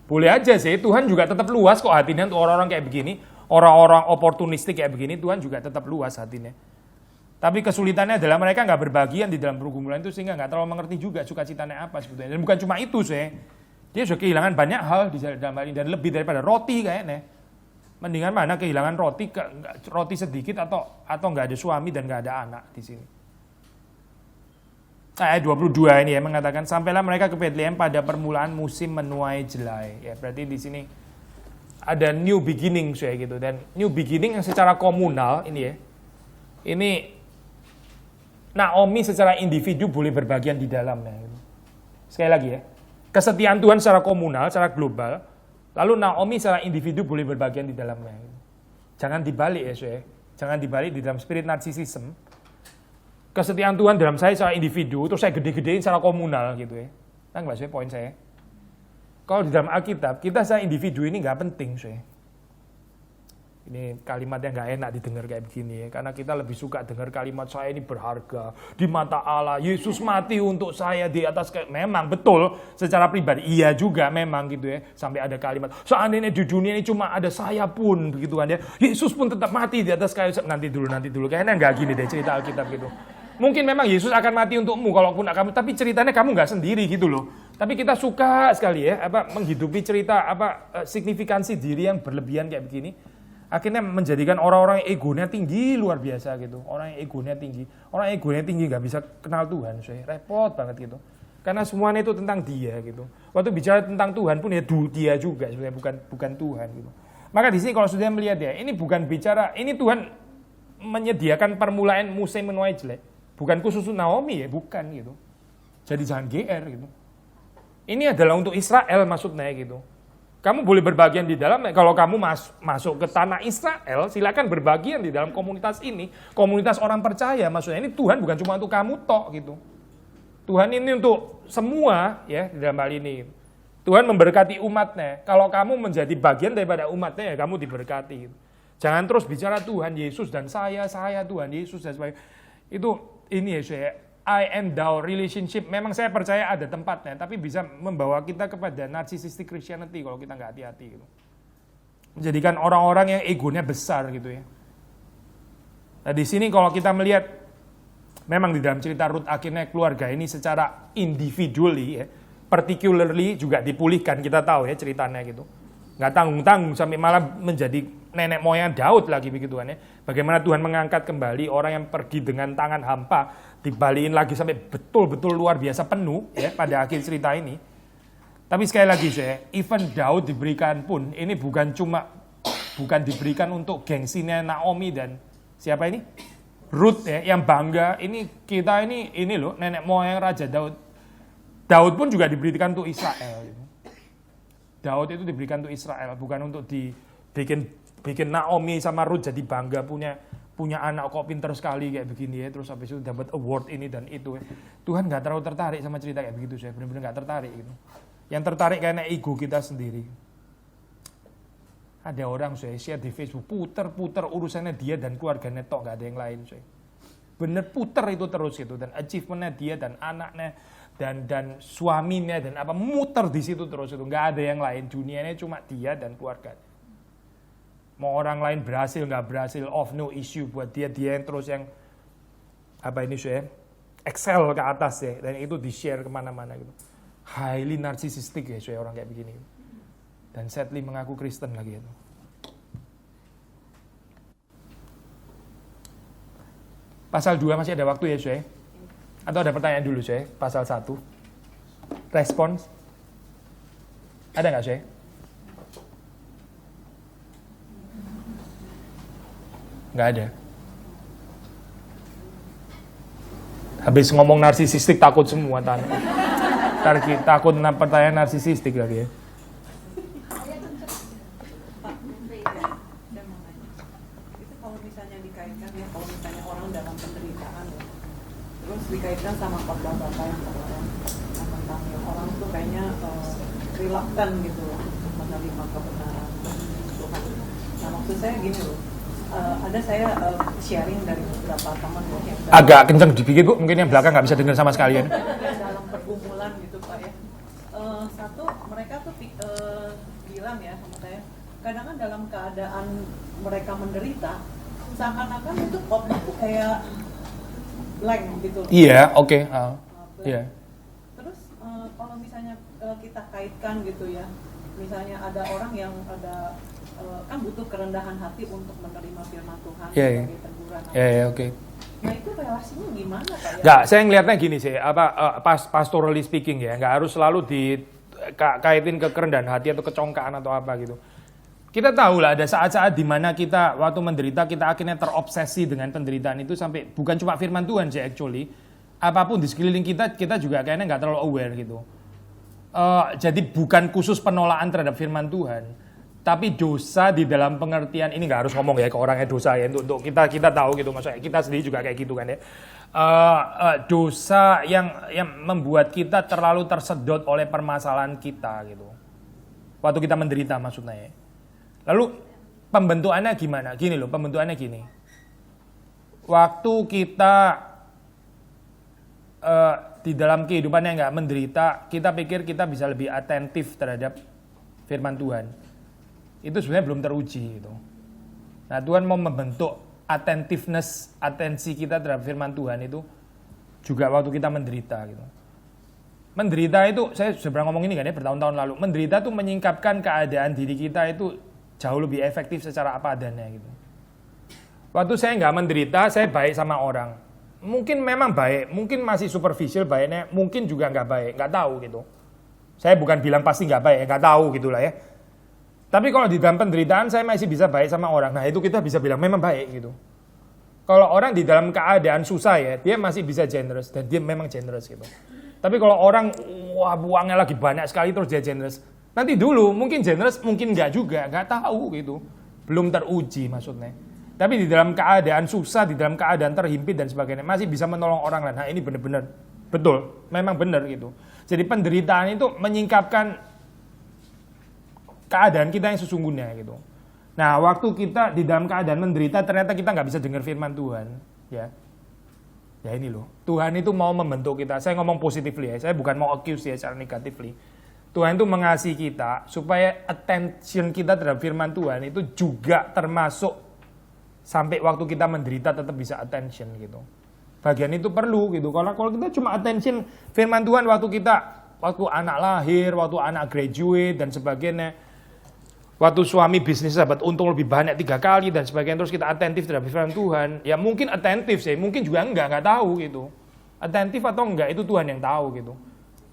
Boleh aja sih, Tuhan juga tetap luas kok hatinya untuk orang-orang kayak begini. Orang-orang oportunistik kayak begini, Tuhan juga tetap luas hatinya. Tapi kesulitannya adalah mereka nggak berbagian di dalam pergumulan itu sehingga nggak terlalu mengerti juga sukacitanya apa sebetulnya. Dan bukan cuma itu dia sudah kehilangan banyak hal di dalam hal ini dan lebih daripada roti kayaknya. Mendingan mana kehilangan roti sedikit atau nggak ada suami dan nggak ada anak di sini. Ayat 22 ini ya mengatakan sampailah mereka ke Betlehem pada permulaan musim menuai jelai. Ya berarti di sini ada new beginning gitu dan new beginning yang secara komunal ini ya. Ini Naomi secara individu boleh berbagian di dalamnya. Sekali lagi ya, kesetiaan Tuhan secara komunal, secara global, lalu Naomi secara individu boleh berbagian di dalamnya. Jangan dibalik ya, jangan dibalik di dalam spirit narsisism. Kesetiaan Tuhan dalam saya secara individu, terus saya gede-gedein secara komunal gitu ya. Nggak poin saya. Kalau di dalam Alkitab, kita secara individu ini nggak penting Ini kalimat yang nggak enak didengar kayak begini ya, karena kita lebih suka dengar kalimat saya ini berharga di mata Allah. Yesus mati untuk saya di atas memang betul secara pribadi, iya juga memang gitu ya. Sampai ada kalimat seandainya di dunia ini cuma ada saya pun begitu kan ya, Yesus pun tetap mati di atas kayu. Nanti dulu. Kayaknya nggak gini deh cerita Alkitab gitu. Mungkin memang Yesus akan mati untukmu kalaupun kamu, tapi ceritanya kamu nggak sendiri gitu loh. Tapi kita suka sekali ya menghidupi cerita signifikansi diri yang berlebihan kayak begini. Akhirnya menjadikan orang-orang yang egonya tinggi luar biasa gitu. Orang yang egonya tinggi nggak bisa kenal Tuhan, repot banget gitu. Karena semuanya itu tentang dia gitu. Waktu bicara tentang Tuhan pun ya dia juga sebenarnya bukan Tuhan gitu. Maka di sini kalau sudah melihat ya, ini bukan bicara ini Tuhan menyediakan permulaan musim menuai jelai. Bukan khusus Naomi ya, bukan gitu. Jadi jangan GR gitu. Ini adalah untuk Israel maksudnya gitu. Kamu boleh berbagian di dalam, kalau kamu masuk ke tanah Israel, silakan berbagian di dalam komunitas ini. Komunitas orang percaya, maksudnya ini Tuhan bukan cuma untuk kamu tok gitu. Tuhan ini untuk semua ya di dalam hal ini. Tuhan memberkati umatnya. Kalau kamu menjadi bagian daripada umatnya, ya kamu diberkati. Gitu. Jangan terus bicara Tuhan Yesus dan saya Tuhan Yesus dan sebagainya. Itu ini ya saya. I and thou relationship, memang saya percaya ada tempatnya, tapi bisa membawa kita kepada narcissistic Christianity kalau kita nggak hati-hati gitu. Menjadikan orang-orang yang egonya besar gitu ya. Nah di sini kalau kita melihat, memang di dalam cerita Ruth akhirnya keluarga ini secara individually ya, particularly juga dipulihkan, kita tahu ya ceritanya gitu. Nggak tanggung-tanggung sampai malah menjadi nenek moyang Daud lagi begitu kan ya. Bagaimana Tuhan mengangkat kembali orang yang pergi dengan tangan hampa, dibalikin lagi sampai betul-betul luar biasa penuh ya pada akhir cerita ini. Tapi sekali lagi even Daud diberikan pun ini bukan diberikan untuk gengsinya Naomi dan siapa ini? Ruth ya yang bangga. Ini kita ini loh nenek moyang Raja Daud. Daud pun juga diberikan untuk Israel. Gitu. Daud itu diberikan untuk Israel, bukan untuk bikin Naomi sama Ruth jadi bangga punya punya anak kok pinter sekali kayak begini ya, terus habis itu dapat award ini dan itu ya. Tuhan nggak terlalu tertarik sama cerita kayak begitu, saya benar-benar nggak tertarik gitu. Yang tertarik karena ego kita sendiri. Ada orang saya share di Facebook, puter-puter urusannya dia dan keluarganya tok, nggak ada yang lain saya. Bener puter itu terus gitu, dan achievementnya dia dan anaknya dan suaminya dan apa muter di situ terus itu, nggak ada yang lain, dunianya cuma dia dan keluarganya. Mau orang lain berhasil nggak berhasil, of no issue buat dia yang terus yang apa ini saya excel ke atas ya, dan itu di share kemana-mana gitu. Highly narcissistic ya saya orang kayak begini. Dan sadly mengaku Kristen lagi itu. Pasal 2 masih ada waktu ya saya? Atau ada pertanyaan dulu saya? Pasal 1. Respons? Ada nggak saya? Nggak ada. Habis ngomong narsisistik takut semua takut pertanyaan narsisistik lagi ya. Kalau misalnya dikaitkan ya, kalau misalnya orang dalam penderitaan ya, terus dikaitkan sama khotbah Bapak yang kemarin tentang yang orang tuh kayaknya reluctant gitu loh untuk menerima kebenaran Tuhan. Nah maksud saya gini loh, ada saya sharing dari beberapa teman ya yang agak kenceng dipikir Bu, mungkin yang belakang nggak bisa dengar sama sekalian. dalam pergumulan gitu Pak ya. Satu mereka tuh bilang ya sama saya, kadang-kadang dalam keadaan mereka menderita, seakan-akan itu khotbah tuh kayak blank gitu loh. Iya, oke. Iya. Terus kalau misalnya kita kaitkan gitu ya, misalnya ada orang yang ada kan butuh kerendahan hati untuk menerima firman Tuhan sebagai teguran. Iya, oke. Nah itu relasinya gimana Pak ya? Nggak, saya ngelihatnya gini sih, pastorally speaking ya, nggak harus selalu dikaitin ke kerendahan hati atau kecongkaan atau apa gitu. Kita tahu lah ada saat-saat di mana kita waktu menderita kita akhirnya terobsesi dengan penderitaan itu sampai bukan cuma firman Tuhan sih actually, apapun di sekeliling kita juga kayaknya nggak terlalu aware gitu. Jadi bukan khusus penolakan terhadap firman Tuhan, tapi dosa di dalam pengertian ini nggak harus ngomong ya ke orangnya dosa ya, untuk kita tahu gitu, maksudnya kita sendiri juga kayak gitu kan ya. Dosa yang membuat kita terlalu tersedot oleh permasalahan kita gitu. Waktu kita menderita maksudnya ya. Lalu pembentukannya gimana? Gini loh, pembentukannya gini. Waktu kita di dalam kehidupan yang nggak menderita, kita pikir kita bisa lebih atentif terhadap firman Tuhan. Itu sebenarnya belum teruji gitu. Nah Tuhan mau membentuk attentiveness, atensi kita terhadap firman Tuhan itu juga waktu kita menderita gitu. Menderita itu, saya sudah pernah ngomong ini kan ya bertahun-tahun lalu. Menderita itu menyingkapkan keadaan diri kita itu jauh lebih efektif secara apa adanya gitu. Waktu saya nggak menderita, saya baik sama orang. Mungkin memang baik, mungkin masih superficial baiknya, mungkin juga nggak baik, nggak tahu gitu. Saya bukan bilang pasti nggak baik, nggak tahu gitulah ya. Tapi kalau di dalam penderitaan saya masih bisa baik sama orang, nah itu kita bisa bilang memang baik gitu. Kalau orang di dalam keadaan susah ya, dia masih bisa generous dan dia memang generous gitu. Tapi kalau orang wah uangnya lagi banyak sekali terus dia generous, nanti dulu mungkin generous, mungkin nggak juga, nggak tahu gitu. Belum teruji maksudnya. Tapi di dalam keadaan susah, di dalam keadaan terhimpit dan sebagainya, masih bisa menolong orang lain. Nah ini benar-benar, betul, memang benar gitu. Jadi penderitaan itu menyingkapkan keadaan kita yang sesungguhnya gitu. Nah waktu kita di dalam keadaan menderita, ternyata kita nggak bisa dengar firman Tuhan. Ya ini loh, Tuhan itu mau membentuk kita. Saya ngomong positively ya, saya bukan mau accuse ya secara negatively. Tuhan itu mengasihi kita supaya attention kita terhadap firman Tuhan itu juga termasuk sampai waktu kita menderita tetap bisa attention gitu. Bagian itu perlu gitu. Kalau kita cuma attention firman Tuhan waktu anak lahir, waktu anak graduate dan sebagainya, waktu suami bisnis dapat untung lebih banyak 3 kali dan sebagainya, terus kita atentif terhadap firman Tuhan, ya mungkin atentif sih, mungkin juga enggak tahu gitu. Atentif atau enggak itu Tuhan yang tahu gitu.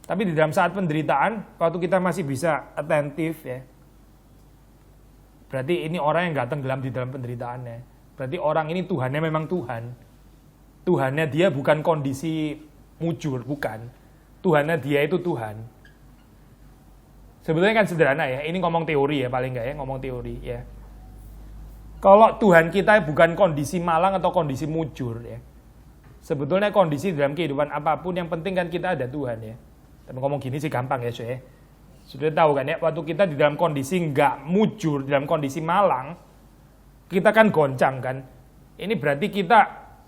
Tapi di dalam saat penderitaan, waktu kita masih bisa atentif ya, berarti ini orang yang nggak tenggelam di dalam penderitaannya. Berarti orang ini Tuhannya memang Tuhan. Tuhannya dia bukan kondisi mujur, bukan. Tuhannya dia itu Tuhan. Sebetulnya kan sederhana ya, ini ngomong teori ya paling nggak ya, ngomong teori ya. Kalau Tuhan kita bukan kondisi malang atau kondisi mujur ya. Sebetulnya kondisi dalam kehidupan apapun yang penting kan kita ada Tuhan ya. Tapi ngomong gini sih gampang ya, Soe. Sudah tahu kan ya, waktu kita di dalam kondisi nggak mujur, dalam kondisi malang, kita kan goncang kan. Ini berarti kita,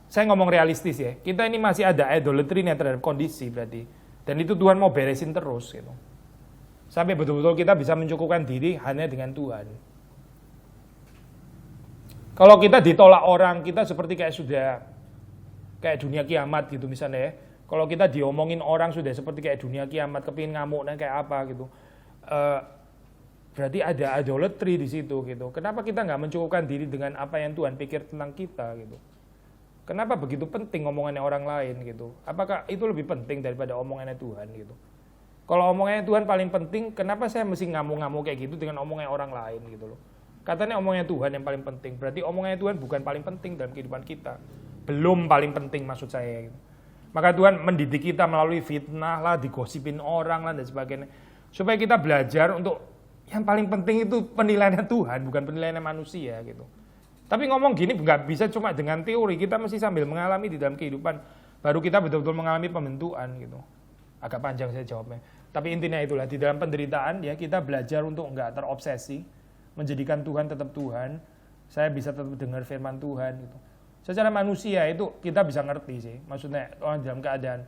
saya ngomong realistis ya, kita ini masih ada idolatry-nya terhadap kondisi berarti. Dan itu Tuhan mau beresin terus gitu. Sampai betul-betul kita bisa mencukupkan diri hanya dengan Tuhan. Kalau kita ditolak orang, kita seperti kayak dunia kiamat gitu misalnya ya. Kalau kita diomongin orang sudah seperti kayak dunia kiamat, kepingin ngamuk dan kayak apa gitu. Berarti ada idolatry di situ gitu. Kenapa kita nggak mencukupkan diri dengan apa yang Tuhan pikir tentang kita gitu? Kenapa begitu penting omongannya orang lain gitu? Apakah itu lebih penting daripada omongannya Tuhan gitu? Kalau omongannya Tuhan paling penting, kenapa saya mesti ngamuk-ngamuk kayak gitu dengan omongannya orang lain gitu loh? Katanya omongannya Tuhan yang paling penting, berarti omongannya Tuhan bukan paling penting dalam kehidupan kita. Belum paling penting maksud saya gitu. Maka Tuhan mendidik kita melalui fitnah lah, digosipin orang lah dan sebagainya. Supaya kita belajar untuk yang paling penting itu penilaiannya Tuhan, bukan penilaiannya manusia gitu. Tapi ngomong gini nggak bisa cuma dengan teori, kita mesti sambil mengalami di dalam kehidupan. Baru kita betul-betul mengalami pembentukan gitu. Agak panjang saya jawabnya. Tapi intinya itulah, di dalam penderitaan ya kita belajar untuk nggak terobsesi, menjadikan Tuhan tetap Tuhan. Saya bisa tetap dengar firman Tuhan gitu. Secara manusia itu kita bisa ngerti sih. Maksudnya orang dalam keadaan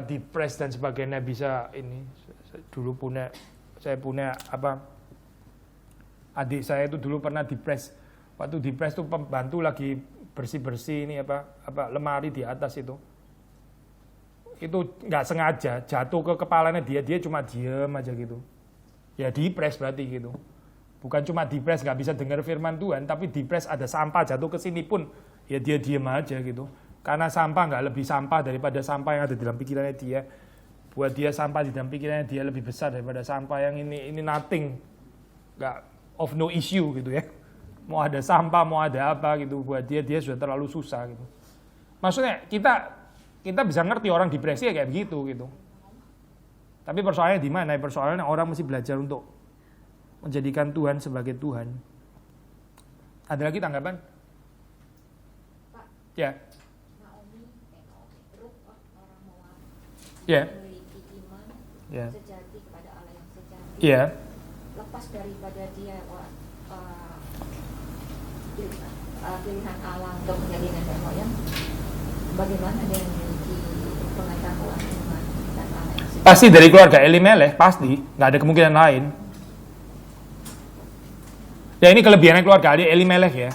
depressed dan sebagainya bisa ini. Dulu saya punya adik saya itu dulu pernah depressed. Waktu depressed itu pembantu lagi bersih-bersih ini lemari di atas itu. Itu nggak sengaja jatuh ke kepalanya dia cuma diem aja gitu. Ya depressed berarti gitu. Bukan cuma depressed nggak bisa dengar firman Tuhan, tapi depressed ada sampah jatuh ke sini pun ya dia diem aja gitu. Karena sampah nggak lebih sampah daripada sampah yang ada di dalam pikirannya dia. Buat dia sampah di dalam pikirannya dia lebih besar daripada sampah yang ini nothing, nggak of no issue gitu ya. Mau ada sampah, mau ada apa gitu, buat dia sudah terlalu susah gitu. Maksudnya kita bisa ngerti orang depresi ya kayak begitu gitu. Tapi persoalannya di mana? Persoalannya orang mesti belajar untuk menjadikan Tuhan sebagai Tuhan. Ada lagi tanggapan? Pak, Ya. Naomi, Ruth, orang Moab, Ya. memiliki iman Ya. sejati kepada Allah yang sejati. Ya. Lepas daripada dia pilihan Allah untuk menjadi nenek moyang, bagaimana dia memiliki pengetahuan iman dan Allah yang sejati? Pasti dari keluarga Elimelech, pasti. Nggak ada kemungkinan lain. Ya ini kelebihannya keluarga Elimelech ya.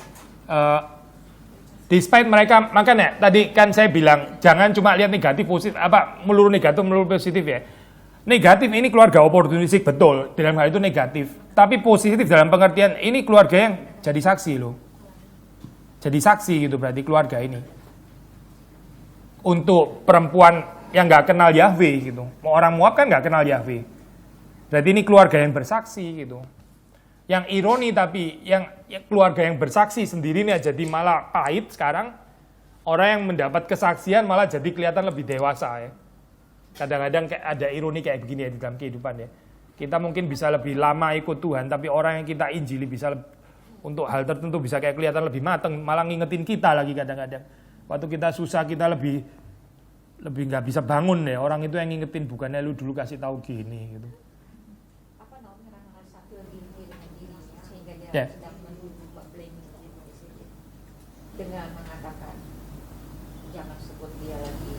Despite mereka, makanya tadi kan saya bilang jangan cuma lihat negatif positif, melulu negatif melulu positif ya. Negatif ini keluarga oportunistik betul, dalam hal itu negatif. Tapi positif dalam pengertian ini keluarga yang jadi saksi loh. Jadi saksi gitu berarti keluarga ini. Untuk perempuan yang nggak kenal Yahweh gitu. Orang Moab kan nggak kenal Yahweh. Berarti ini keluarga yang bersaksi gitu. Yang ironi tapi yang keluarga yang bersaksi sendiri nih jadi malah pahit sekarang. Orang yang mendapat kesaksian malah jadi kelihatan lebih dewasa ya. Kadang-kadang ada ironi kayak begini ya di dalam kehidupan ya. Kita mungkin bisa lebih lama ikut Tuhan, tapi orang yang kita injili bisa untuk hal tertentu bisa kayak kelihatan lebih matang, malah ngingetin kita lagi kadang-kadang. Waktu kita susah kita lebih nggak bisa bangun ya. Orang itu yang ngingetin, bukannya lu dulu kasih tahu gini gitu. Apa Naomi merasa lebih dengan diri sehingga dia Ya. sedang menunggu blaming dengan mengatakan jangan sebut dia lagi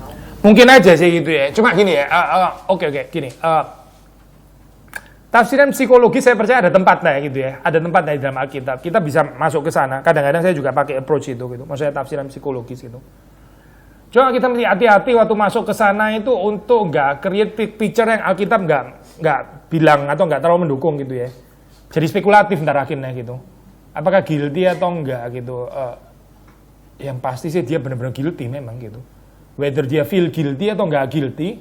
Naomi. Mungkin aja sih gitu ya. Cuma gini ya. Oke, gini. Tafsiran psikologi saya percaya ada tempatnya gitu ya. Ada tempatnya di dalam Alkitab. Kita bisa masuk ke sana. Kadang-kadang saya juga pakai approach itu gitu. Maksudnya tafsiran psikologis gitu. Cuma kita mesti hati-hati waktu masuk ke sana itu untuk nggak create picture yang Alkitab nggak bilang atau nggak terlalu mendukung gitu ya. Jadi spekulatif ntar akhirnya gitu. Apakah guilty atau enggak gitu. Yang pasti sih dia benar-benar guilty memang gitu. Whether dia feel guilty atau nggak guilty,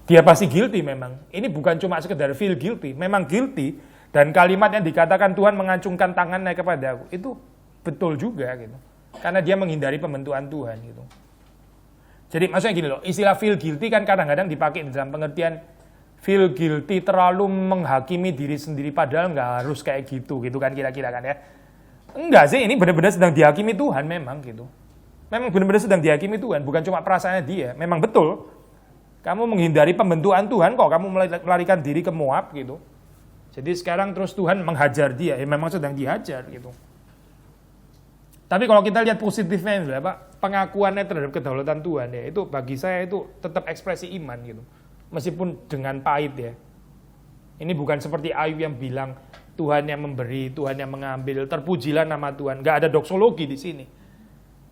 dia pasti guilty memang. Ini bukan cuma sekedar feel guilty, memang guilty. Dan kalimat yang dikatakan Tuhan mengacungkan tangannya kepada aku, itu betul juga gitu. Karena dia menghindari pembentukan Tuhan gitu. Jadi maksudnya gini loh, istilah feel guilty kan kadang-kadang dipakai di dalam pengertian feel guilty, terlalu menghakimi diri sendiri, padahal nggak harus kayak gitu kan kira-kira kan ya. Enggak sih, ini benar-benar sedang dihakimi Tuhan memang gitu. Memang benar-benar sedang dihakimi Tuhan, bukan cuma perasaannya dia. Memang betul, kamu menghindari pembentukan Tuhan kok, kamu melarikan diri ke Moab gitu. Jadi sekarang terus Tuhan menghajar dia, ya memang sedang dihajar gitu. Tapi kalau kita lihat positifnya, Pak, pengakuannya terhadap kedaulatan Tuhan ya, itu bagi saya itu tetap ekspresi iman gitu. Meskipun dengan pahit ya. Ini bukan seperti Ayub yang bilang Tuhan yang memberi, Tuhan yang mengambil, terpujilah nama Tuhan. Nggak ada doksologi di sini.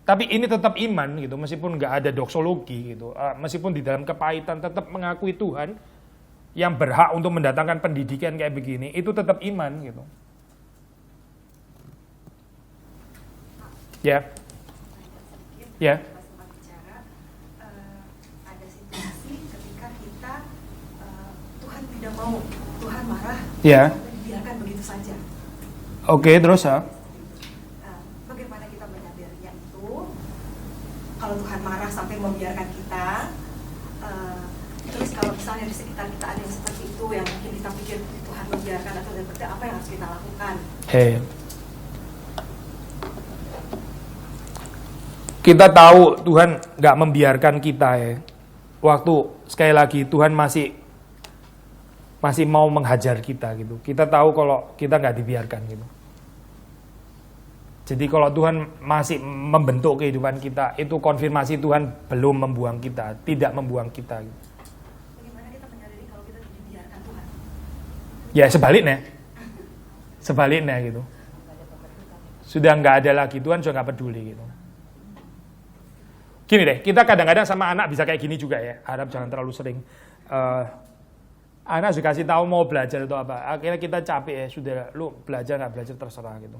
Tapi ini tetap iman gitu, meskipun nggak ada doksologi gitu. Meskipun di dalam kepahitan tetap mengakui Tuhan yang berhak untuk mendatangkan pendidikan kayak begini, itu tetap iman gitu. Ya. Ya. Ada situasi ketika kita Tuhan tidak mau, Tuhan marah, Ya. biarkan begitu saja. Oke, terus ya. Bagaimana kita menyadarnya itu? Kalau Tuhan marah sampai membiarkan kita, terus kalau misalnya di sekitar kita ada yang seperti itu, yang mungkin kita pikir Tuhan membiarkan atau seperti apa yang harus kita lakukan? Kita tahu Tuhan nggak membiarkan kita ya. Waktu sekali lagi Tuhan masih mau menghajar kita gitu. Kita tahu kalau kita nggak dibiarkan gitu. Jadi kalau Tuhan masih membentuk kehidupan kita, itu konfirmasi Tuhan belum membuang kita, tidak membuang kita. Gitu. Bagaimana kita menyadari kalau kita dibiarkan Tuhan? Ya sebaliknya gitu. Sudah nggak ada lagi, Tuhan sudah nggak peduli gitu. Gini deh, kita kadang-kadang sama anak bisa kayak gini juga ya. Harap jangan terlalu sering. Anak sudah kasih tahu mau belajar atau apa. Akhirnya kita capek ya, sudah lu belajar nggak belajar terserah gitu.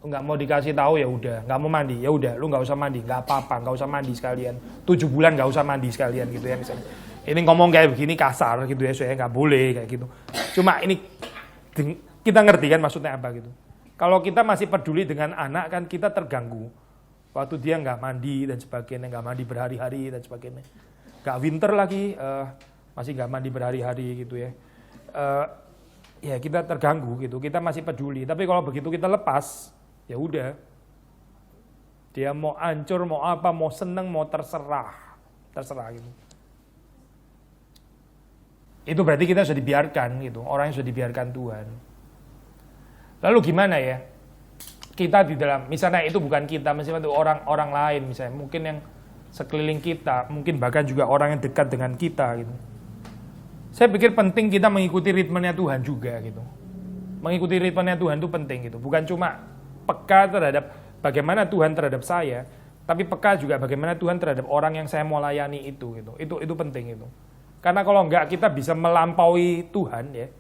Nggak mau dikasih tahu ya udah, nggak mau mandi ya udah, lu nggak usah mandi, nggak apa-apa, nggak usah mandi sekalian. 7 bulan nggak usah mandi sekalian gitu ya misalnya. Ini ngomong kayak begini kasar gitu ya, saya nggak boleh kayak gitu. Cuma ini kita ngerti kan maksudnya apa gitu. Kalau kita masih peduli dengan anak kan kita terganggu. Waktu dia nggak mandi dan sebagainya, nggak mandi berhari-hari dan sebagainya. Nggak winter lagi, masih nggak mandi berhari-hari gitu ya. Ya kita terganggu gitu, kita masih peduli. Tapi kalau begitu kita lepas, ya udah. Dia mau hancur, mau apa, mau seneng, mau terserah gitu. Itu berarti kita sudah dibiarkan gitu, orang yang sudah dibiarkan Tuhan. Lalu gimana ya? Kita di dalam, misalnya itu bukan kita, misalnya itu orang lain, misalnya mungkin yang sekeliling kita, mungkin bahkan juga orang yang dekat dengan kita gitu. Saya pikir penting kita mengikuti ritmenya Tuhan juga gitu. Mengikuti ritmenya Tuhan itu penting gitu, bukan cuma peka terhadap bagaimana Tuhan terhadap saya, tapi peka juga bagaimana Tuhan terhadap orang yang saya mau layani itu gitu. Itu penting itu. Karena kalau enggak kita bisa melampaui Tuhan ya.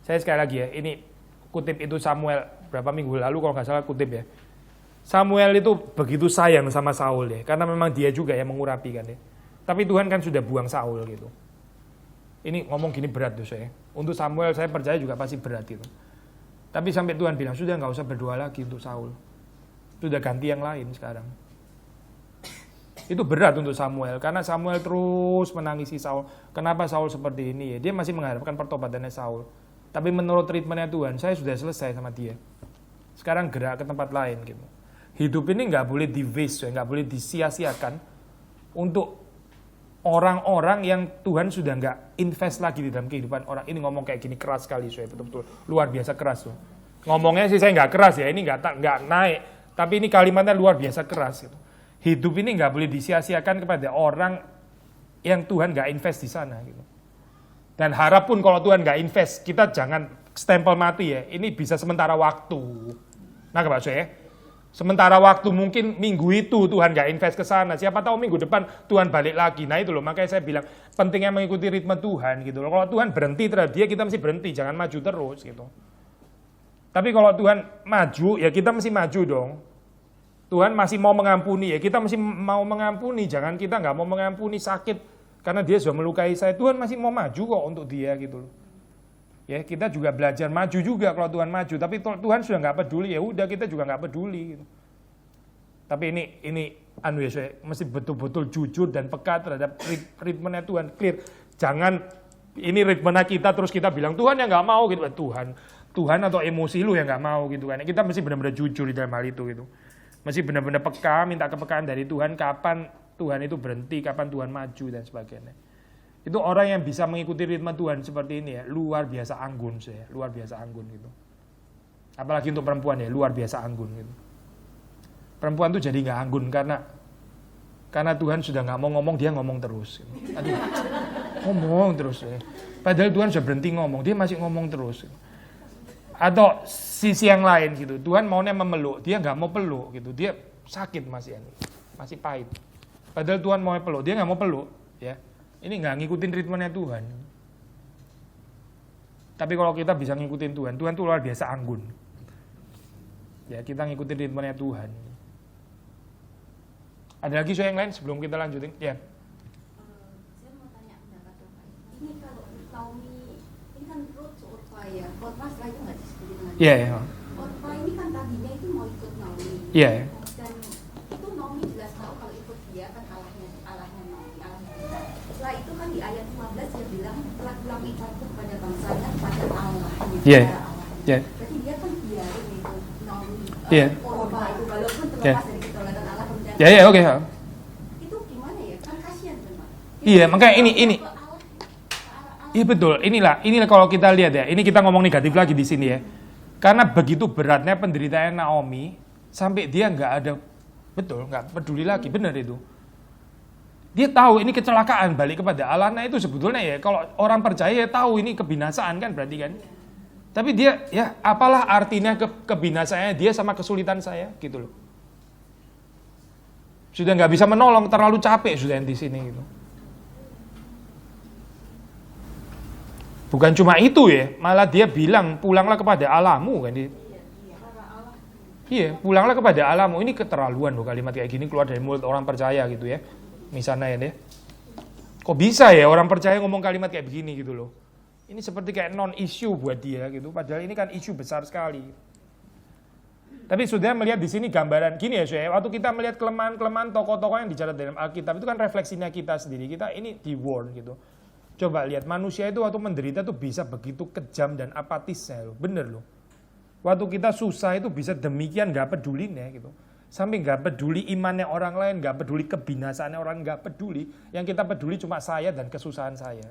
Saya sekali lagi ya, ini kutip itu Samuel berapa minggu lalu kalau nggak salah kutip ya. Samuel itu begitu sayang sama Saul ya, karena memang dia juga yang mengurapi kan ya. Tapi Tuhan kan sudah buang Saul gitu. Ini ngomong gini berat tuh saya. Untuk Samuel saya percaya juga pasti berat itu. Tapi sampai Tuhan bilang sudah nggak usah berdoa lagi untuk Saul. Sudah ganti yang lain sekarang. Itu berat untuk Samuel karena Samuel terus menangisi Saul. Kenapa Saul seperti ini ya? Dia masih mengharapkan pertobatannya Saul. Tapi menurut ritmenya Tuhan, saya sudah selesai sama dia. Sekarang gerak ke tempat lain gitu. Hidup ini nggak boleh di-waste, nggak boleh disia-siakan untuk orang-orang yang Tuhan sudah nggak invest lagi di dalam kehidupan orang. Ini ngomong kayak gini keras sekali, saya betul-betul luar biasa keras tuh. Ngomongnya sih saya nggak keras ya, ini nggak naik, tapi ini kalimatnya luar biasa keras gitu. Hidup ini nggak boleh disia-siakan kepada orang yang Tuhan nggak invest di sana gitu. Dan harap pun kalau Tuhan nggak invest, kita jangan stempel mati ya. Ini bisa sementara waktu. Nah, Pak saya, sementara waktu mungkin minggu itu Tuhan nggak invest ke sana. Siapa tahu minggu depan Tuhan balik lagi. Nah itu loh, makanya saya bilang pentingnya mengikuti ritme Tuhan gitu loh. Kalau Tuhan berhenti terhadap dia, kita mesti berhenti, jangan maju terus gitu. Tapi kalau Tuhan maju, ya kita mesti maju dong. Tuhan masih mau mengampuni, ya kita mesti mau mengampuni. Jangan kita nggak mau mengampuni sakit. Karena dia sudah melukai saya, Tuhan masih mau maju kok untuk dia gitu loh. Ya kita juga belajar maju juga kalau Tuhan maju, tapi Tuhan sudah nggak peduli, ya udah kita juga nggak peduli. Gitu. Tapi ini ya saya mesti betul-betul jujur dan peka terhadap ritmenya Tuhan, clear. Jangan ini ritmena kita terus kita bilang Tuhan yang nggak mau gitu. Tuhan atau emosi lu yang nggak mau gitu kan. Kita mesti benar-benar jujur di dalam hal itu gitu. Mesti benar-benar peka, minta kepekaan dari Tuhan kapan Tuhan itu berhenti, kapan Tuhan maju dan sebagainya. Itu orang yang bisa mengikuti ritme Tuhan seperti ini ya, luar biasa anggun saya, luar biasa anggun gitu. Apalagi untuk perempuan ya, luar biasa anggun gitu. Perempuan tuh jadi nggak anggun karena Tuhan sudah nggak mau ngomong, dia ngomong terus. Gitu. Aduh, ngomong terus ya. Padahal Tuhan sudah berhenti ngomong, dia masih ngomong terus. Gitu. Atau sisi yang lain gitu, Tuhan maunya memeluk, dia nggak mau peluk gitu, dia sakit masih pahit. Padahal Tuhan mau peluk, dia nggak mau peluk, ya. Ini nggak ngikutin ritmenya Tuhan. Tapi kalau kita bisa ngikutin Tuhan, Tuhan tuh luar biasa anggun. Ya, kita ngikutin ritmenya Tuhan. Ada lagi soal yang lain sebelum kita lanjutin? Ya. Saya mau tanya pendapat Bapak. Ini kalau Naomi, ini kan Ruth Orpa ya. Orpa setelah itu nggak disebut dengan Iya. Orpa ini kan tadinya itu mau ikut Naomi. Iya. Dan itu Naomi jelas tahu kalau ikut dia kan alahnya Naomi, alahnya kita. Setelah itu kan di ayat 15 dia bilang telah bilang ucapku kepada bangsanya kepada Allahnya. Iya. Iya. Berarti dia kan biarin itu Naomi. Iya. Orpa itu walaupun terlepas dari kedaulatan Allah kemudian. Ya, oke. Itu gimana ya? Kan kasihan kan Pak. Iya, makanya ini. Iya betul. Inilah kalau kita lihat ya. Ini kita ngomong negatif lagi di sini ya. Karena begitu beratnya penderitaan Naomi sampai dia nggak ada, betul, nggak peduli lagi, benar itu. Dia tahu ini kecelakaan balik kepada Allah. Nah itu sebetulnya ya kalau orang percaya ya tahu ini kebinasaan kan berarti kan. Tapi dia ya apalah artinya kebinasaannya dia sama kesulitan saya gitu loh. Sudah nggak bisa menolong, terlalu capek sudah di sini gitu. Bukan cuma itu ya, malah dia bilang pulanglah kepada Allahmu kan. Iya, pulanglah kepada Allahmu. Ini keterlaluan loh kalimat kayak gini keluar dari mulut orang percaya gitu ya. Misalnya ya. Kok bisa ya orang percaya ngomong kalimat kayak begini gitu loh. Ini seperti kayak non-issue buat dia gitu. Padahal ini kan isu besar sekali. Tapi sudah melihat di sini gambaran gini ya, saya. Waktu kita melihat kelemahan tokoh-tokoh yang dicatat dalam Alkitab itu kan refleksinya kita sendiri. Kita ini di warn gitu. Coba lihat manusia itu waktu menderita tuh bisa begitu kejam dan apatisnya loh, bener loh. Waktu kita susah itu bisa demikian nggak pedulinya gitu. Sampai nggak peduli imannya orang lain, nggak peduli kebinasaannya orang, nggak peduli. Yang kita peduli cuma saya dan kesusahan saya.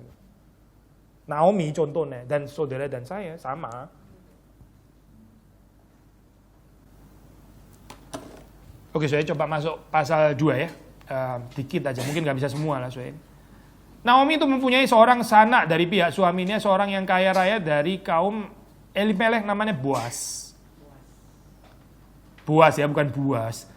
Naomi contohnya dan saudara dan saya sama. Oke, saya coba masuk pasal 2 ya. Dikit aja, mungkin nggak bisa semua lah saya. Naomi itu mempunyai seorang sanak dari pihak suaminya, seorang yang kaya raya dari kaum Elimelech namanya Boas. Boas ya, bukan Buas.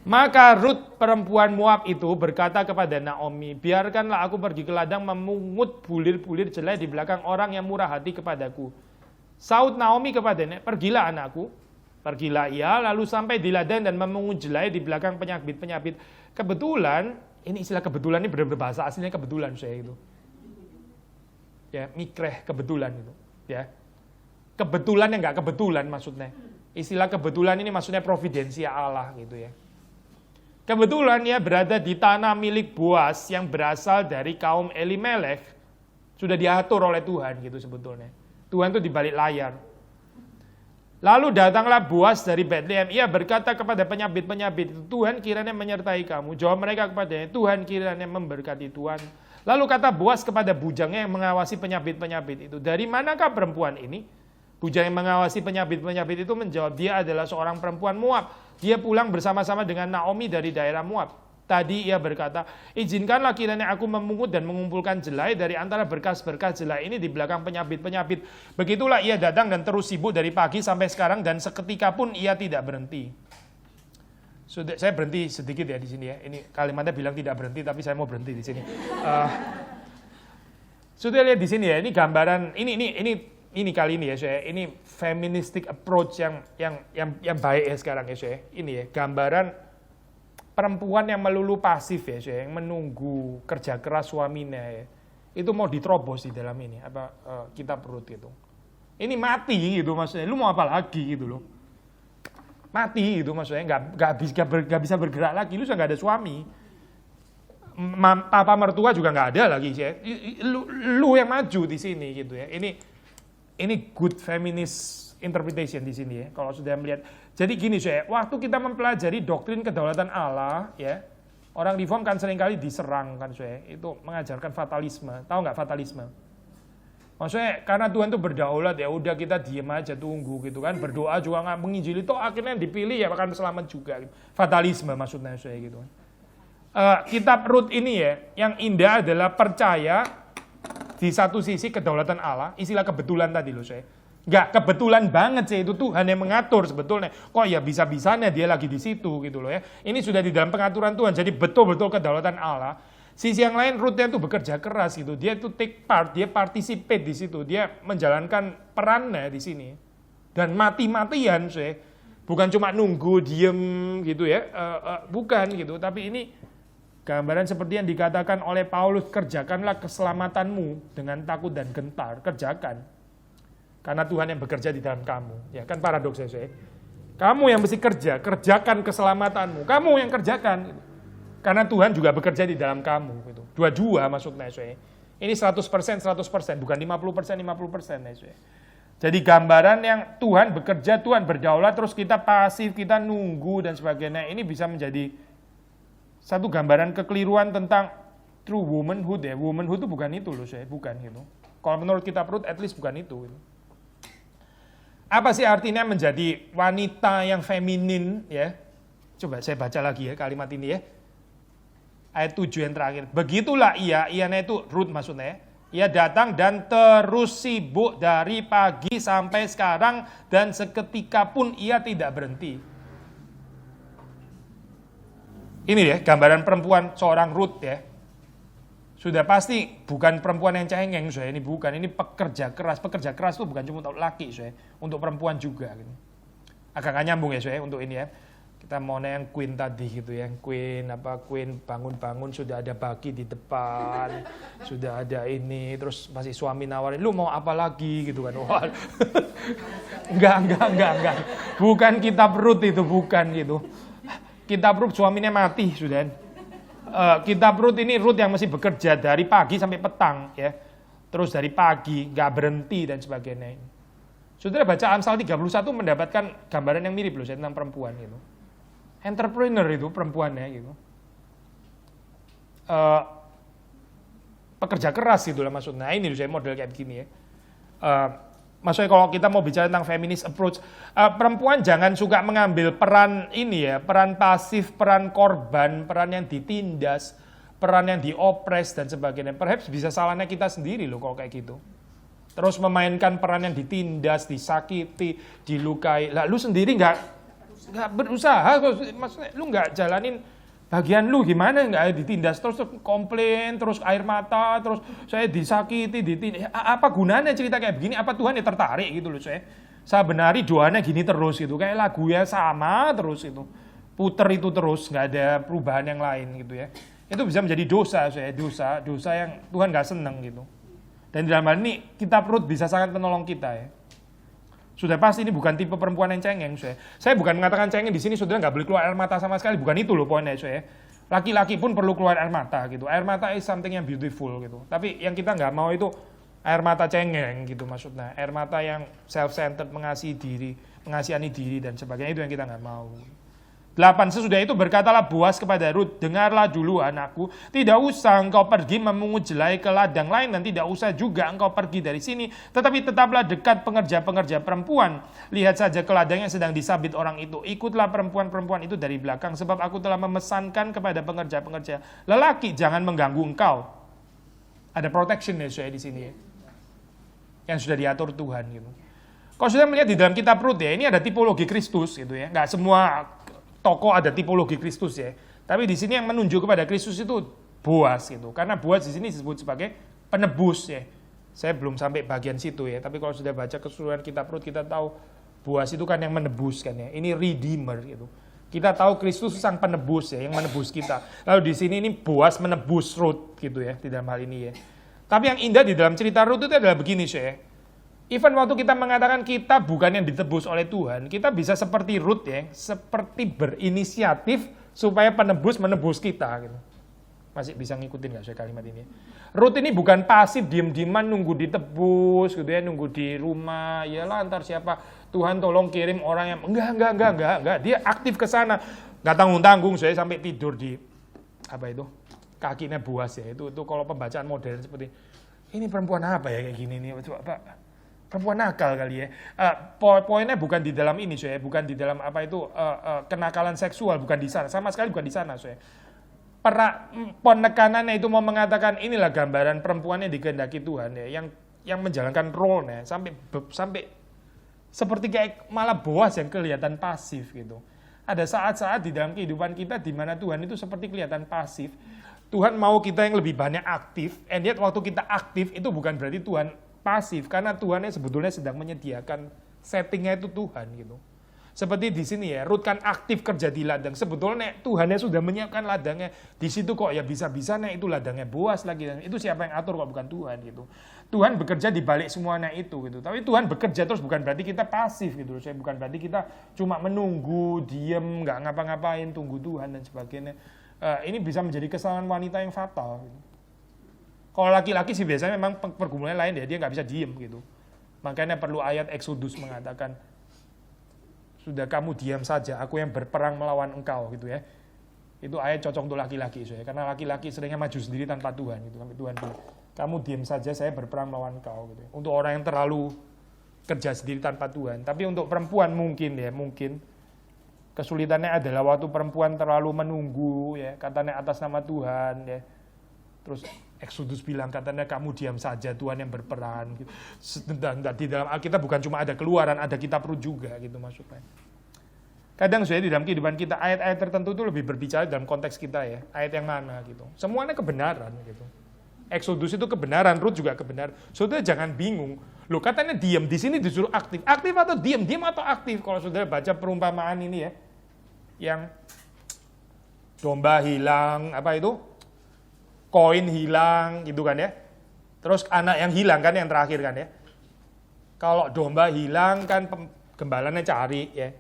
Maka Ruth perempuan Moab itu berkata kepada Naomi, biarkanlah aku pergi ke ladang memungut bulir-bulir jelai di belakang orang yang murah hati kepadaku. Saud Naomi kepadanya, pergilah anakku. Pergilah ia, lalu sampai di ladang dan memungut jelai di belakang penyabit-penyabit. Kebetulan, ini istilah kebetulan ini benar-benar bahasa aslinya kebetulan saya itu. Ya, mikreh kebetulan itu. Ya, kebetulan yang nggak kebetulan maksudnya. Istilah kebetulan ini maksudnya providensia Allah gitu ya. Kebetulan ia berada di tanah milik Boas yang berasal dari kaum Elimelech. Sudah diatur oleh Tuhan gitu sebetulnya. Tuhan itu di balik layar. Lalu datanglah Boas dari Bethlehem. Ia berkata kepada penyabit-penyabit itu, Tuhan kiranya menyertai kamu. Jawab mereka kepadanya, Tuhan kiranya memberkati Tuhan. Lalu kata Boas kepada bujangnya yang mengawasi penyabit-penyabit itu, dari manakah perempuan ini? Bujang yang mengawasi penyabit-penyabit itu menjawab, dia adalah seorang perempuan Moab. Dia pulang bersama-sama dengan Naomi dari daerah Moab. Tadi ia berkata, izinkanlah kiranya aku memungut dan mengumpulkan jelai dari antara berkas-berkas jelai ini di belakang penyabit-penyabit. Begitulah ia datang dan terus sibuk dari pagi sampai sekarang dan seketika pun ia tidak berhenti. Sudah, saya berhenti sedikit ya di sini ya. Ini kalimatnya bilang tidak berhenti, tapi saya mau berhenti di sini. Sudah lihat di sini ya. Ini gambaran ini kali ini ya saya. Ini feministic approach yang baik ya sekarang ya saya. Ini ya gambaran perempuan yang melulu pasif ya, yang menunggu kerja keras suaminya ya. Itu mau diterobos di dalam ini kita perut gitu. Ini mati gitu maksudnya. Lu mau apa lagi gitu loh. Mati gitu maksudnya, nggak bisa bergerak lagi. Lu sudah nggak ada suami. Papa mertua juga nggak ada lagi ya. Lu yang maju di sini gitu ya. Ini good feminist interpretation di sini ya. Kalau sudah melihat. Jadi gini saya, waktu kita mempelajari doktrin kedaulatan Allah ya, orang reform kan seringkali diserang kan saya. Itu mengajarkan fatalisme. Tahu nggak fatalisme? Maksudnya karena Tuhan itu berdaulat ya udah kita diem aja tunggu gitu kan, berdoa juga nggak menginjili toh akhirnya yang dipilih ya akan selamat juga. Gitu. Fatalisme maksudnya saya gitu. Kitab Rut ini ya, yang indah adalah percaya di satu sisi kedaulatan Allah, istilah kebetulan tadi loh saya. Nggak kebetulan banget sih itu Tuhan yang mengatur sebetulnya. Kok ya bisa-bisanya dia lagi di situ gitu loh ya. Ini sudah di dalam pengaturan Tuhan, jadi betul-betul kedaulatan Allah. Sisi yang lain Rutnya itu bekerja keras gitu. Dia itu take part, dia participate di situ, dia menjalankan perannya di sini. Dan mati-matian saya. Bukan cuma nunggu diem gitu ya, bukan gitu. Tapi ini gambaran seperti yang dikatakan oleh Paulus, kerjakanlah keselamatanmu dengan takut dan gentar, kerjakan. Karena Tuhan yang bekerja di dalam kamu. Ya kan paradoks ya. Kamu yang mesti kerja, kerjakan keselamatanmu. Kamu yang kerjakan. Gitu. Karena Tuhan juga bekerja di dalam kamu. Gitu. Dua-dua maksudnya. Ini 100%, bukan 50%. Jadi gambaran yang Tuhan bekerja, Tuhan berdaulat, terus kita pasif, kita nunggu dan sebagainya. Ini bisa menjadi satu gambaran kekeliruan tentang true womanhood ya. Womanhood itu bukan itu loh saya, bukan gitu. Kalau menurut kitab Rut, at least bukan itu. Gitu. Apa sih artinya menjadi wanita yang feminin ya? Coba saya baca lagi ya kalimat ini ya. Ayat 7 yang terakhir. Begitulah ianya itu Rut maksudnya ya. Ia datang dan terus sibuk dari pagi sampai sekarang dan seketika pun ia tidak berhenti. Ini ya gambaran perempuan seorang Rut ya. Sudah pasti bukan perempuan yang cengeng saya, ini bukan, ini pekerja keras. Pekerja keras itu bukan cuma untuk laki saya, untuk perempuan juga gitu. Agak gak nyambung ya saya untuk ini ya. Kita mau yang Queen tadi gitu ya, Queen bangun-bangun sudah ada bagi di depan, sudah ada ini, terus masih suami nawarin, lu mau apa lagi gitu kan. Wah. Enggak. Bukan kitab Rut itu, bukan gitu. Kitab Rut suaminya mati sudah. Kitab Rut ini Rut yang masih bekerja dari pagi sampai petang ya. Terus dari pagi nggak berhenti dan sebagainya. Saudara baca Amsal 31 mendapatkan gambaran yang mirip loh tentang perempuan gitu. Entrepreneur itu perempuannya gitu. Pekerja keras gitu lah maksudnya. Nah, ini saya model kayak begini ya. Maksudnya kalau kita mau bicara tentang feminist approach, perempuan jangan suka mengambil peran ini ya, peran pasif, peran korban, peran yang ditindas, peran yang diopres dan sebagainya. Perhaps bisa salahnya kita sendiri loh kalau kayak gitu. Terus memainkan peran yang ditindas, disakiti, dilukai. Lah lu sendiri nggak berusaha, maksudnya lu nggak jalanin bagian lu gimana, nggak ditindas terus komplain, terus air mata, terus saya disakiti, ditindas. Apa gunanya cerita kayak begini? Apa Tuhan ya tertarik gitu loh saya benari doanya gini terus gitu, kayak lagunya sama terus itu, puter itu terus, nggak ada perubahan yang lain gitu ya. Itu bisa menjadi dosa dosa yang Tuhan nggak seneng gitu. Dan dalam hal ini kitab Rut bisa sangat menolong kita ya. Sudah pasti ini bukan tipe perempuan yang cengeng, saya bukan mengatakan cengeng di sini, saudara nggak boleh keluar air mata sama sekali, bukan itu loh poinnya, laki-laki pun perlu keluar air mata gitu, air mata is something yang beautiful gitu, tapi yang kita nggak mau itu air mata cengeng gitu maksudnya, air mata yang self-centered, mengasihani diri dan sebagainya, itu yang kita nggak mau. 8, sesudah itu berkatalah Boas kepada Rut, dengarlah dulu anakku, tidak usah engkau pergi memungut jelai ke ladang lain dan tidak usah juga engkau pergi dari sini, tetapi tetaplah dekat pengerja-pengerja perempuan. Lihat saja ke ladang yang sedang disabit orang itu, ikutlah perempuan-perempuan itu dari belakang, sebab aku telah memesankan kepada pengerja-pengerja lelaki, jangan mengganggu engkau. Ada protection ya saya di sini ya, yang sudah diatur Tuhan gitu. Kalau sudah melihat di dalam kitab Rut ya, ini ada tipologi Kristus gitu ya, nggak semua tokoh ada tipologi Kristus ya. Tapi di sini yang menunjuk kepada Kristus itu Boas gitu. Karena Boas di sini disebut sebagai penebus ya. Saya belum sampai bagian situ ya. Tapi kalau sudah baca keseluruhan kitab Rut kita tahu Boas itu kan yang menebus kan ya. Ini redeemer gitu. Kita tahu Kristus sang penebus ya, yang menebus kita. Lalu di sini ini Boas menebus Rut gitu ya di dalam hal ini ya. Tapi yang indah di dalam cerita Rut itu adalah begini ya. Even waktu kita mengatakan kita bukan yang ditebus oleh Tuhan, kita bisa seperti Rut ya, seperti berinisiatif supaya penebus menebus kita gitu. Masih bisa ngikutin nggak saya kalimat ini? Ruth ini bukan pasif diem-dieman nunggu ditebus gitu ya, nunggu di rumah, yalah ntar siapa Tuhan tolong kirim orang yang enggak. Dia aktif ke sana, nggak tanggung-tanggung saya sampai tidur di apa itu kakinya Boaz ya. Itu kalau pembacaan modern seperti ini perempuan apa ya kayak gini nih, apa? Perempuan nakal kali ya. Poinnya bukan di dalam ini saya, bukan di dalam apa itu kenakalan seksual, bukan di sana, sama sekali bukan di sana saya. Penekanannya itu mau mengatakan inilah gambaran perempuan yang dikehendaki Tuhan ya, yang menjalankan role-nya sampai seperti kayak malah Boaz yang kelihatan pasif gitu. Ada saat-saat di dalam kehidupan kita di mana Tuhan itu seperti kelihatan pasif. Tuhan mau kita yang lebih banyak aktif, and yet waktu kita aktif itu bukan berarti Tuhan pasif, karena Tuhannya sebetulnya sedang menyediakan settingnya itu Tuhan gitu. Seperti di sini ya, Ruth kan aktif kerja di ladang. Sebetulnya Tuhannya sudah menyiapkan ladangnya. Di situ kok ya bisa-bisanya itu ladangnya Boaz lagi. Itu siapa yang atur kok bukan Tuhan gitu. Tuhan bekerja di balik semuanya itu gitu. Tapi Tuhan bekerja terus bukan berarti kita pasif gitu. Saya bukan berarti kita cuma menunggu, diem, nggak ngapa-ngapain, tunggu Tuhan dan sebagainya. Ini bisa menjadi kesalahan wanita yang fatal. Gitu. Kalau laki-laki sih biasanya memang pergumulan lain ya, dia nggak bisa diem gitu. Makanya perlu ayat Exodus mengatakan, sudah kamu diam saja, aku yang berperang melawan engkau gitu ya. Itu ayat cocok untuk laki-laki ya, karena laki-laki seringnya maju sendiri tanpa Tuhan gitu. Sampai Tuhan bilang, kamu diam saja, saya berperang melawan engkau gitu. Ya. Untuk orang yang terlalu kerja sendiri tanpa Tuhan. Tapi untuk perempuan mungkin kesulitannya adalah waktu perempuan terlalu menunggu ya, katanya atas nama Tuhan ya. Terus Exodus bilang katanya kamu diam saja, Tuhan yang berperan gitu. Di dalam Alkitab bukan cuma ada keluaran, ada kitab Rut juga gitu maksudnya. Kadang saya di dalam kehidupan kita ayat-ayat tertentu itu lebih berbicara dalam konteks kita ya, ayat yang mana gitu. Semuanya kebenaran gitu. Exodus itu kebenaran, Rut juga kebenaran. Saudara jangan bingung. Loh katanya diam, di sini disuruh aktif. Aktif atau diam? Diam atau aktif? Kalau saudara baca perumpamaan ini ya, yang domba hilang, apa itu? Koin hilang gitu kan ya. Terus anak yang hilang kan yang terakhir kan ya. Kalau domba hilang kan gembalanya cari ya.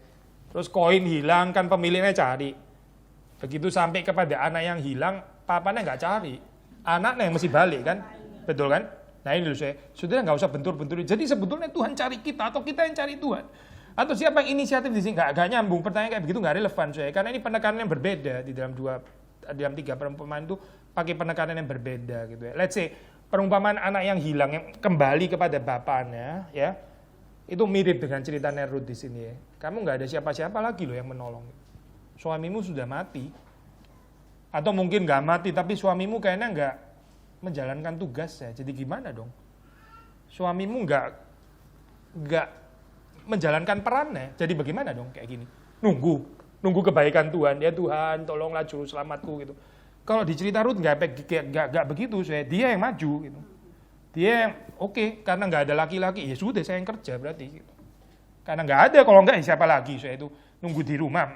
Terus koin hilang kan pemiliknya cari. Begitu sampai kepada anak yang hilang, papanya nggak cari. Anaknya yang mesti balik kan. Betul kan? Nah ini loh saya. Sudah nggak usah bentur-bentur. Jadi sebetulnya Tuhan cari kita atau kita yang cari Tuhan. Atau siapa yang inisiatif di sini? Nggak nyambung. Pertanyaan kayak begitu nggak relevan saya. Karena ini penekanan yang berbeda di dalam tiga perumpamaan itu pakai penekanan yang berbeda gitu ya. Let's say perumpamaan anak yang hilang yang kembali kepada bapaknya ya. Itu mirip dengan ceritanya Ruth di sini ya. Kamu nggak ada siapa-siapa lagi loh yang menolong. Suamimu sudah mati. Atau mungkin nggak mati tapi suamimu kayaknya nggak menjalankan tugasnya. Jadi gimana dong? Suamimu nggak menjalankan perannya. Jadi bagaimana dong kayak gini? Nunggu kebaikan Tuhan. Ya Tuhan, tolonglah juru selamatku gitu. Kalau di cerita Ruth nggak begitu, dia yang maju gitu. Dia yang oke, karena nggak ada laki-laki, ya sudah saya yang kerja berarti. Gitu. Karena nggak ada, kalau nggak ya siapa lagi? Saya itu nunggu di rumah,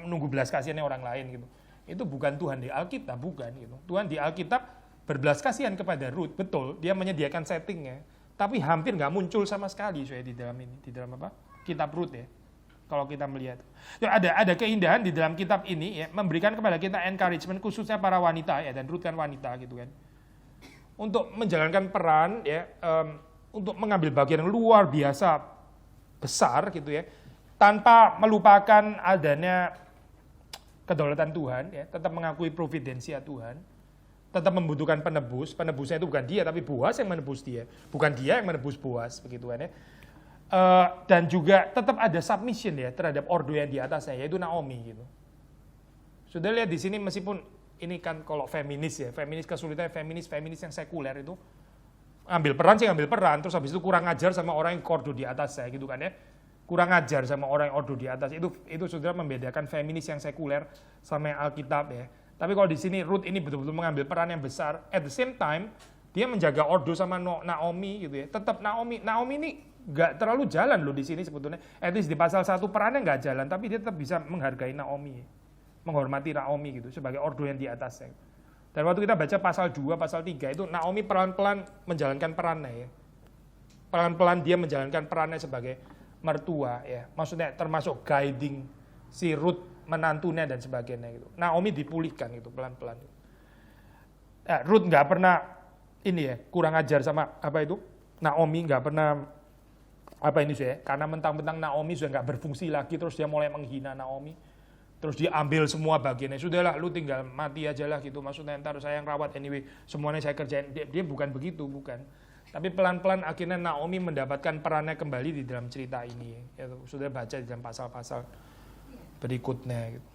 nunggu belas kasihannya orang lain gitu. Itu bukan Tuhan di Alkitab, bukan gitu. Tuhan di Alkitab berbelas kasihan kepada Ruth, betul. Dia menyediakan settingnya, tapi hampir nggak muncul sama sekali di dalam ini, di dalam apa? Kitab Ruth ya. Kalau kita melihat, ya ada keindahan di dalam kitab ini ya, memberikan kepada kita encouragement khususnya para wanita ya, dan Ruth kan wanita gitu kan, untuk menjalankan peran ya, untuk mengambil bagian yang luar biasa besar gitu ya, tanpa melupakan adanya kedaulatan Tuhan ya, tetap mengakui providensia Tuhan, tetap membutuhkan penebus. Penebusnya itu bukan dia tapi Boaz yang menebus dia, bukan dia yang menebus Boaz begitu kan ya. Dan juga tetap ada submission ya terhadap ordo yang di atasnya, yaitu Naomi gitu. Sudah lihat di sini meskipun ini kan kalau feminis ya, feminis kesulitannya feminis yang sekuler itu ambil peran, terus habis itu kurang ajar sama orang yang ordo di atasnya gitu kan ya. Kurang ajar sama orang yang ordo di atas itu sudah membedakan feminis yang sekuler sama yang Alkitab ya. Tapi kalau di sini Ruth ini betul-betul mengambil peran yang besar, at the same time dia menjaga ordo sama Naomi gitu ya. Tetap Naomi ini nggak terlalu jalan loh di sini sebetulnya. At least di pasal 1 perannya nggak jalan, tapi dia tetap bisa menghargai Naomi, menghormati Naomi gitu sebagai ordo yang di atasnya. Dan waktu kita baca pasal 2, pasal 3 itu Naomi pelan-pelan menjalankan perannya ya. Pelan-pelan dia menjalankan perannya sebagai mertua ya. Maksudnya termasuk guiding si Ruth menantunya dan sebagainya gitu. Naomi dipulihkan gitu pelan-pelan. Ruth nggak pernah ini ya kurang ajar sama apa itu Naomi, nggak pernah apa ini sih ya, karena mentang-mentang Naomi sudah nggak berfungsi lagi, terus dia mulai menghina Naomi, terus dia ambil semua bagiannya, sudahlah lu tinggal mati aja lah gitu, maksudnya ntar saya yang rawat anyway, semuanya saya kerjain. Dia bukan begitu, bukan. Tapi pelan-pelan akhirnya Naomi mendapatkan perannya kembali di dalam cerita ini, ya, sudah baca di dalam pasal-pasal berikutnya gitu.